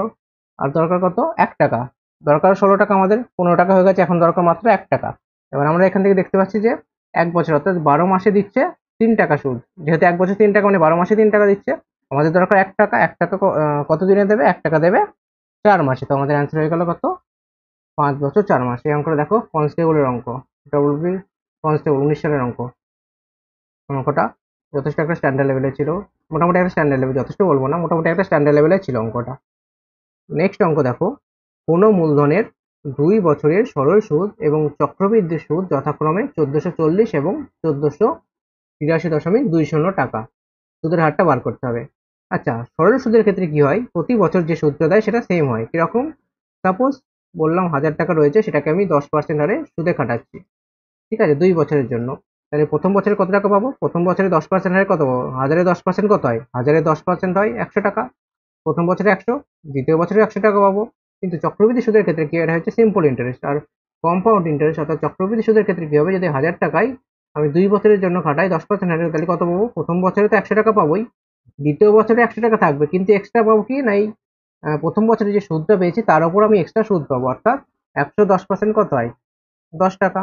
আর দরকার কত, 1 টাকা, দরকার 16 টাকা, আমাদের 15 টাকা হয়ে গেছে, এখন দরকার মাত্র 1 টাকা। এবার আমরা এখান থেকে দেখতে পাচ্ছি যে 1 বছর, অর্থাৎ 12 মাসে দিচ্ছে 3 টাকা সুদ, যেহেতু 1 বছর 3 টাকা মানে 12 মাসে 3 টাকা দিচ্ছে। আমাদের দরকার 1 টাকা, 1 টাকা কত দিনে দেবে, 1 টাকা দেবে 4 মাসে। তো আমাদের অ্যান্সার হয়ে গেল কত, 5 বছর 4 মাস। এই অঙ্কটা দেখো কনস্টেবলের অঙ্ক, এটা বলবি কনস্টেবল 19 সালের অঙ্ক। অঙ্কটা যথেষ্ট একটা স্ট্যান্ডার্ড লেভেলে ছিল, মোটামুটি একটা স্ট্যান্ডার্ড লেভেল, যথেষ্ট বলবো না, মোটামুটি একটা স্ট্যান্ডার্ড লেভেলে ছিল অঙ্কটা। নেক্সট অঙ্ক দেখো, কোনো মূলধনের 2 বছরের সরল সুদ এবং চক্রবৃদ্ধি সুদ যথাক্রমে 1440 এবং 1483.20 টাকা, সুদের হারটা বার করতে হবে। আচ্ছা, সরল সুদের ক্ষেত্রে কি হয়, প্রতি বছর যে সুদটা দেয় সেটা সেম হয়, কিরকম, সাপোজ বললাম 1000 টাকা রয়েছে, সেটাকে আমি 10% হারে সুদে খাটাচ্ছি, ঠিক আছে, 2 বছরের জন্য। তাহলে প্রথম বছরে কত টাকা পাবো, প্রথম বছরে 10% হারে কত পাবো, 1000-এ 10% কত হয়, 1000-এ 10% হয় 100 টাকা, প্রথম বছরে 100, দ্বিতীয় বছরে 100 টাকা পাবো। কিন্তু চক্রবৃদ্ধি সুদের ক্ষেত্রে কি, এটা হচ্ছে সিম্পল ইন্টারেস্ট আর কম্পাউন্ড ইন্টারেস্ট, অর্থাৎ চক্রবৃদ্ধি সুদের ক্ষেত্রে কি হবে, যদি 1000 টাকায় আমি 2 বছরের জন্য খাটাই 10% হারে, তাহলে কত পাবো, প্রথম বছরে তো 100 টাকা পাবোই, দ্বিতীয় বছরে 100 টাকা থাকবে, কিন্তু এক্সট্রা পাবো কি নাই, প্রথম বছরে যে সুদটা পেয়েছি তার উপর আমি এক্সট্রা সুদ পাবো, অর্থাৎ 110% কত হয়, 10 টাকা।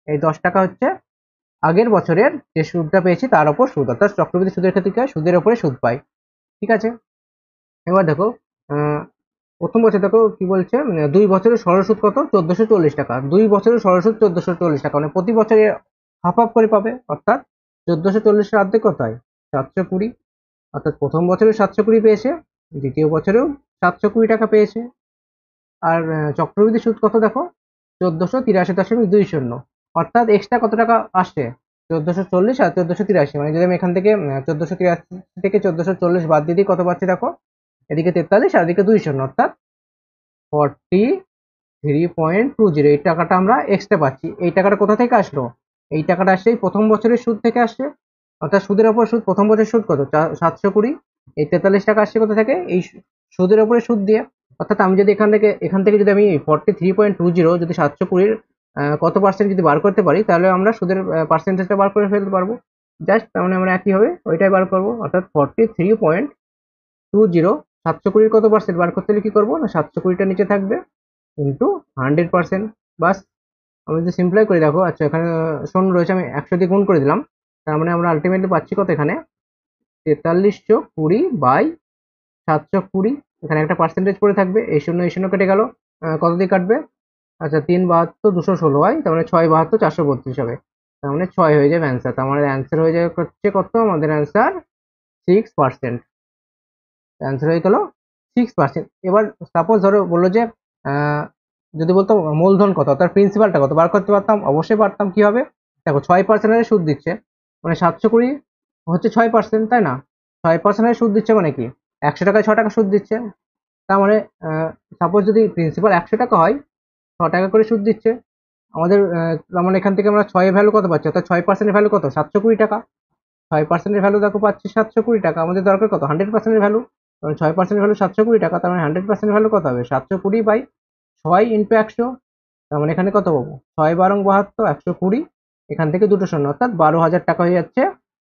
এই 10 টাকা হচ্ছে আগের বছরের যে সুদটা পেয়েছি তার উপর সুদ, অর্থাৎ চক্রবৃদ্ধি সুদের ক্ষেত্রে কি হয়, সুদের উপরে সুদ পাই, ঠিক আছে। এবার দেখো প্রথম বছর দেখো কি বলছে, 2 বছরের সরল সুদ কত, 1440 টাকা, 2 বছরের সরল সুদ 1440 টাকা, মানে প্রতি বছরে হাফ হাফ করে পাবে, অর্থাৎ 1440-এর অর্ধেক কত হয়, 720, অর্থাৎ প্রথম বছরে 720 পেয়েছে, দ্বিতীয় বছরেও 720 টাকা পেয়েছে। আর চক্রবৃদ্ধি সুদ কত দেখো, 1483.20, অর্থাৎ এক্সট্রা কত টাকা আসছে, 1440 আর 1483, মানে যদি আমি এখান থেকে 1483 থেকে 1440 বাদ দিয়ে দিই কত পাচ্ছি দেখো, এদিকে 43 আর এদিকে 2 শূন্য, অর্থাৎ 43.20 এই টাকাটা আমরা এক্সট্রা পাচ্ছি। এই টাকাটা কোথা থেকে আসলো? এই টাকাটা আসছে এই প্রথম বছরের সুদ থেকে আসছে, অর্থাৎ সুদের ওপর সুদ, প্রথম বছরের সুদ কত 720, এই 43 টাকা আসছে কোথা থেকে? এই সুদের উপরে সুদ দিয়ে। অর্থাৎ আমি যদি এখান থেকে যদি আমি 43.20 যদি 720 কত পার্সেন্ট যদি বার করতে পারি, তাহলে আমরা সুদের পার্সেন্টেজটা বার করে ফেলতে পারবো। জাস্ট তার মানে আমরা একই হবে ওইটাই বার করবো, অর্থাৎ 43.20 720 কত পার্সেন্ট বার করতে হলে কি করবো না, 720টা নিচে থাকবে ইন্টু 100%। বাস, আমি যদি সিম্পলাই করে দেখো, আচ্ছা এখানে শূন্য রয়েছে, আমি 100 দিয়ে গুণ করে দিলাম, তার মানে আমরা আলটিমেটলি পাচ্ছি কত এখানে 4320/720। এখানে একটা পার্সেন্টেজ পড়ে থাকবে, এই শূন্য কেটে গেল, কত দিয়ে কাটবে? আচ্ছা 3/72 216 হয়, তার মানে 6/72 432 হবে, তার মানে 6 হয়ে যাবে অ্যান্সার। তার মানে অ্যান্সার হয়ে যাবে হচ্ছে কত, আমাদের অ্যান্সার 6%। অ্যান্সার হয়ে গেল 6%। এবার সাপোজ ধরো বললো যে যদি বলতো মূলধন কত, তার প্রিন্সিপালটা কত, বার করতে পারতাম, অবশ্যই পারতাম। কি হবে দেখো, 6% সুদ দিচ্ছে, মানে 720 হচ্ছে 6%, তাই না? 6% সুদ দিচ্ছে মানে কি, 100 টাকায় 6 টাকা সুদ দিচ্ছে। তার মানে সাপোজ যদি প্রিন্সিপাল 100 টাকা হয়, 6 টাকা করে সুদ দিচ্ছে আমাদের। তার মানে এখান থেকে আমরা 6 ভ্যালু কত পাচ্ছি, অর্থাৎ 6% ভ্যালু কত, 720 টাকা। 6% ভ্যালু দেখো পাচ্ছি 720 টাকা, আমাদের দরকার কত, 100% ভ্যালু। 6% ভ্যালু 720 টাকা, তার মানে 100% ভ্যালু কত হবে, 720/6 ইন্টু 100। তার মানে এখানে কত পাবো, 6 12 72 120, এখান থেকে দুটো শূন্য, অর্থাৎ 12,000 টাকা হয়ে যাচ্ছে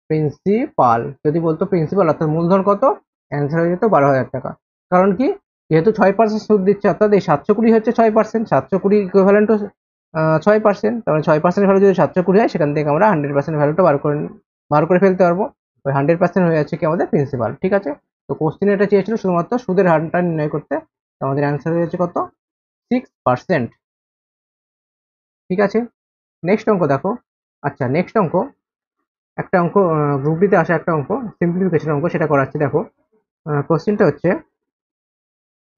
প্রিন্সিপাল। যদি বলতো প্রিন্সিপাল অর্থাৎ মূলধন কত, অ্যান্সার হয়ে যেত 12,000 টাকা। কারণ কি, যেহেতু 6% সুদ দিচ্ছে, অর্থাৎ এই 720 হচ্ছে 6%, 720 ইকুইভ্যালেন্ট টু 6%, তার মানে 6% ভ্যালু যদি 720 হয়, সেখান থেকে আমরা 100% ভ্যালুটা বার করে ফেলতে পারবো। ওই 100% হয়ে যাচ্ছে কি আমাদের প্রিন্সিপাল। ঠিক আছে, তো কোশ্চেন এটা চেয়েছিল শুধুমাত্র সুদের হারটা নির্ণয় করতে, তো আমাদের অ্যান্সার হয়ে যাচ্ছে কত, 6%। ঠিক আছে, নেক্সট অঙ্ক দেখো। আচ্ছা নেক্সট অঙ্ক, একটা অঙ্ক গ্রুপ ডিতে আসা একটা অঙ্ক, সিম্পলিফিকেশন অঙ্ক, সেটা করাচ্ছি। দেখো কোশ্চেনটা হচ্ছে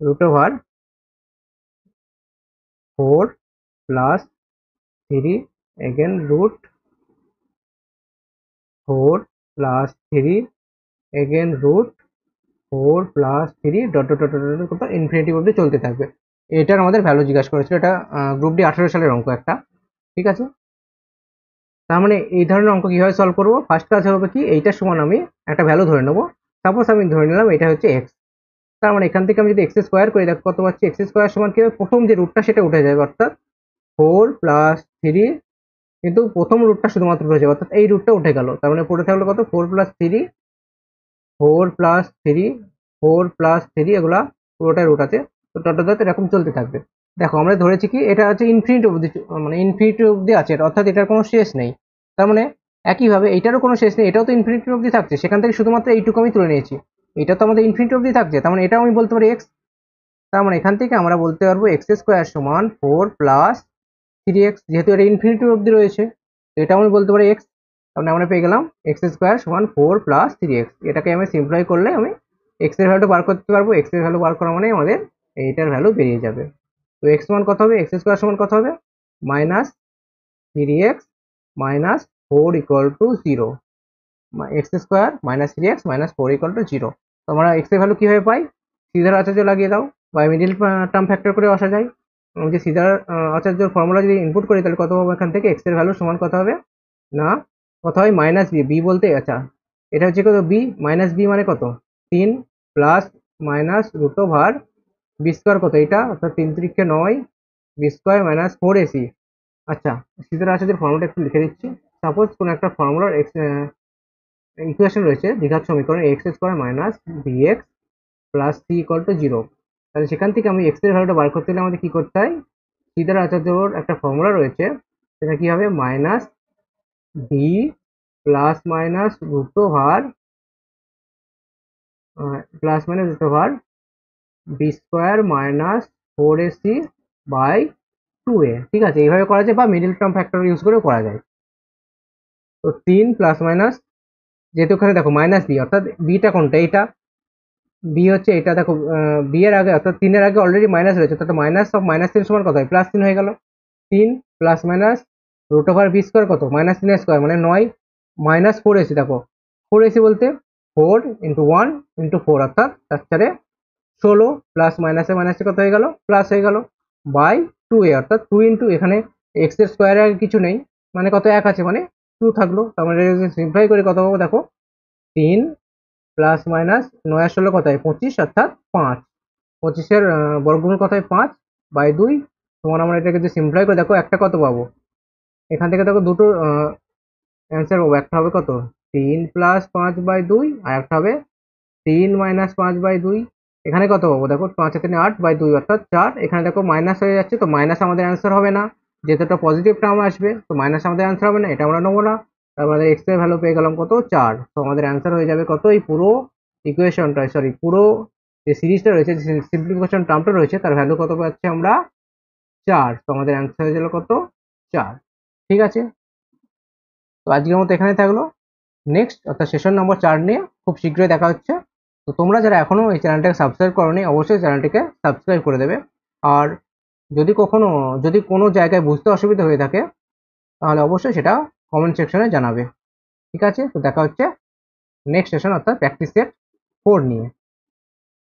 √4+3 again √4+3 again √4+3 dot dot dot dot dot infinitive অব্দি চলতে থাকবে। এটার আমাদের ভ্যালু জিজ্ঞাসা করেছিল, এটা গ্রুপ ডি 18 সালের অঙ্ক একটা। ঠিক আছে, তার মানে এই ধরনের অঙ্ক কিভাবে সলভ করবো, ফার্স্ট কাজ হবে কি, এইটার সমান আমি একটা ভ্যালু ধরে নেবো। সাপোজ আমি ধরে নিলাম এটা হচ্ছে এক্স, তার মানে এখান থেকে আমি যদি এক্স স্কোয়ার করি, দেখো কত পাচ্ছি, এক্স স্কোয়ার সমান কি হবে, প্রথম যে রুটটা সেটা উঠে যাবে, অর্থাৎ 4+3, কিন্তু প্রথম রুটটা শুধুমাত্র উঠে যাবে, অর্থাৎ এই রুটটা উঠে গেল, তার মানে পড়ে থাকলো কত, 4+3, 4+3, 4+3, এগুলা পুরোটাই রুট আছে, তো ডট ডট এরকম চলতে থাকবে। দেখো আমরা ধরেছি কি এটা হচ্ছে ইনফিনিটি অবধি, মানে ইনফিনিটি অবধি আছে, অর্থাৎ এটার কোনো শেষ নেই। তার মানে একইভাবে এইটারও কোনো শেষ নেই, এটাও তো ইনফিনিটি অবধি থাকছে, সেখান থেকে শুধুমাত্র এইটুকু আমি তুলে নিয়েছি, এটা তো আমাদের ইনফিনিটি অবধি থাকছে, তার মানে এটাও আমি বলতে পারি এক্স। তার মানে এখান থেকে আমরা বলতে পারবো এক্স স্কোয়ার সমান 4+3x, যেহেতু এটা ইনফিনিটি অবধি রয়েছে, তো এটা আমি বলতে পারি এক্স। তাহলে আমরা পেয়ে গেলাম এক্স স্কোয়ার সমান 4+3x। এটাকে আমি সিম্পলাই করলে আমি এক্স এর ভ্যালু বার করতে পারবো, এক্স এর ভ্যালু বার করা মানে আমাদের এইটার ভ্যালু বেরিয়ে যাবে। তো এক্স সমান কত হবে, এক্স স্কোয়ার সমান কত হবে, -3x -4 = 0, এক্স স্কোয়ার -3x -4 = 0। তো আমরা এক্স এর ভ্যালু কিভাবে পাই, সিজার আচার্য লাগিয়ে দাও, বা মিডিল টার্ম ফ্যাক্টর করে আসা যায়। যে সিজার আচার্যর ফর্মুলা যদি ইনপুট করি, তাহলে কত হবে, এখান থেকে এক্স এর ভ্যালু সমান কত হবে না, কত হয় -b, বি বলতে আচ্ছা এটা হচ্ছে কত, বি, -b মানে কত, 3 প্লাস মাইনাস √বি স্কোয়ার কত, এটা অর্থাৎ 3×3 = 9, বি স্কোয়ার -4ac। আচ্ছা, সিজার আচার্যের ফর্মুলাটা একটু লিখে দিচ্ছি। সাপোজ কোন একটা ফর্মুলার ইকুয়েশন রয়েছে, দ্বিঘাত সমীকরণ x square minus b x plus c equal to 0, তাহলে সেখান থেকে আমি এক্স এর ভ্যালুটা বার করতে হলে আমাদের কি করতে হয়, সিজার আচার্যর একটা ফর্মুলা রয়েছে, সেটা কি হবে, minus b plus minus √over b square -4ac/2a। ঠিক আছে, এইভাবে করা যায়, বা মিডিল টার্ম ফ্যাক্টর ইউজ করেও করা যায়। তো 3 প্লাস মাইনাস, যেহেতু এখানে দেখো মাইনাস বি, অর্থাৎ বিটা কোনটা, এইটা বি হচ্ছে এটা, দেখো বি এর আগে অর্থাৎ 3 এর আগে অলরেডি মাইনাস রয়েছে, তাহলে -3 সমান কত হয়, +3 হয়ে গেল। 3 প্লাস মাইনাস √বি স্কোয়ার কত, -3 স্কোয়ার মানে 9 -4ac, দেখো 4ac বলতে 4 × 1 × 4, অর্থাৎ 4 4 16 প্লাস মাইনাসে মাইনাসে কত হয়ে গেল, প্লাস হয়ে গেল, বাই 2a, অর্থাৎ 2 ইন্টু এখানে এক্স এর স্কোয়ারে আগে কিছু নেই, মানে কত 1 আছে, মানে 2 থাকলো। তার মানে সিম্পলিফাই করে কত পাবো দেখো, 3 প্লাস মাইনাস 9 আর 16 কত হয় 25, অর্থাৎ 5। 25-এর বর্গমূল কত হয় 5 বাই 2 সমান, আমরা এটাকে যদি সিম্পলিফাই করে দেখো একটা কত পাবো, এখান থেকে দেখো দুটো অ্যান্সার পাবো। একটা হবে কত 3 প্লাস 5 বাই 2, আর একটা হবে 3 মাইনাস 5 বাই 2। এখানে কত পাবো দেখো, 5 এখানে 8 বাই 2 অর্থাৎ 4। এখানে দেখো মাইনাস হয়ে যাচ্ছে, তো মাইনাস আমাদের অ্যান্সার হবে না, যেহেতু একটা পজিটিভ টার্ম আসবে, তো মাইনাস আমাদের অ্যান্সার হবে না, এটা আমরা নেবো না। তারপর আমাদের এক্স এর ভ্যালু পেয়ে গেলাম কত 4। তো আমাদের অ্যান্সার হয়ে যাবে কত, এই পুরো ইকুয়েশনটা, সরি পুরো যে সিরিজটা রয়েছে, যে সিম্পলিফিকেশন টার্মটা রয়েছে, তার ভ্যালু কত পাচ্ছি আমরা 4। তো আমাদের অ্যান্সার হয়ে গেল কত 4। ঠিক আছে, তো আজকের মতো এখানে থাকলো। নেক্সট অর্থাৎ সেশন নম্বর 4 নিয়ে খুব শীঘ্রই দেখা হচ্ছে। তো তোমরা যারা এখনো এই চ্যানেলটাকে সাবস্ক্রাইব করোনি, অবশ্যই চ্যানেলটিকে সাবস্ক্রাইব করে দেবে। আর যদি কোনো জায়গায় বুঝতে অসুবিধা হয়ে থাকে, তাহলে অবশ্যই সেটা কমেন্ট সেকশনে জানাবে। ঠিক আছে, তো দেখা হচ্ছে নেক্সট সেশন অর্থাৎ প্র্যাকটিস সেট 4 নিয়ে।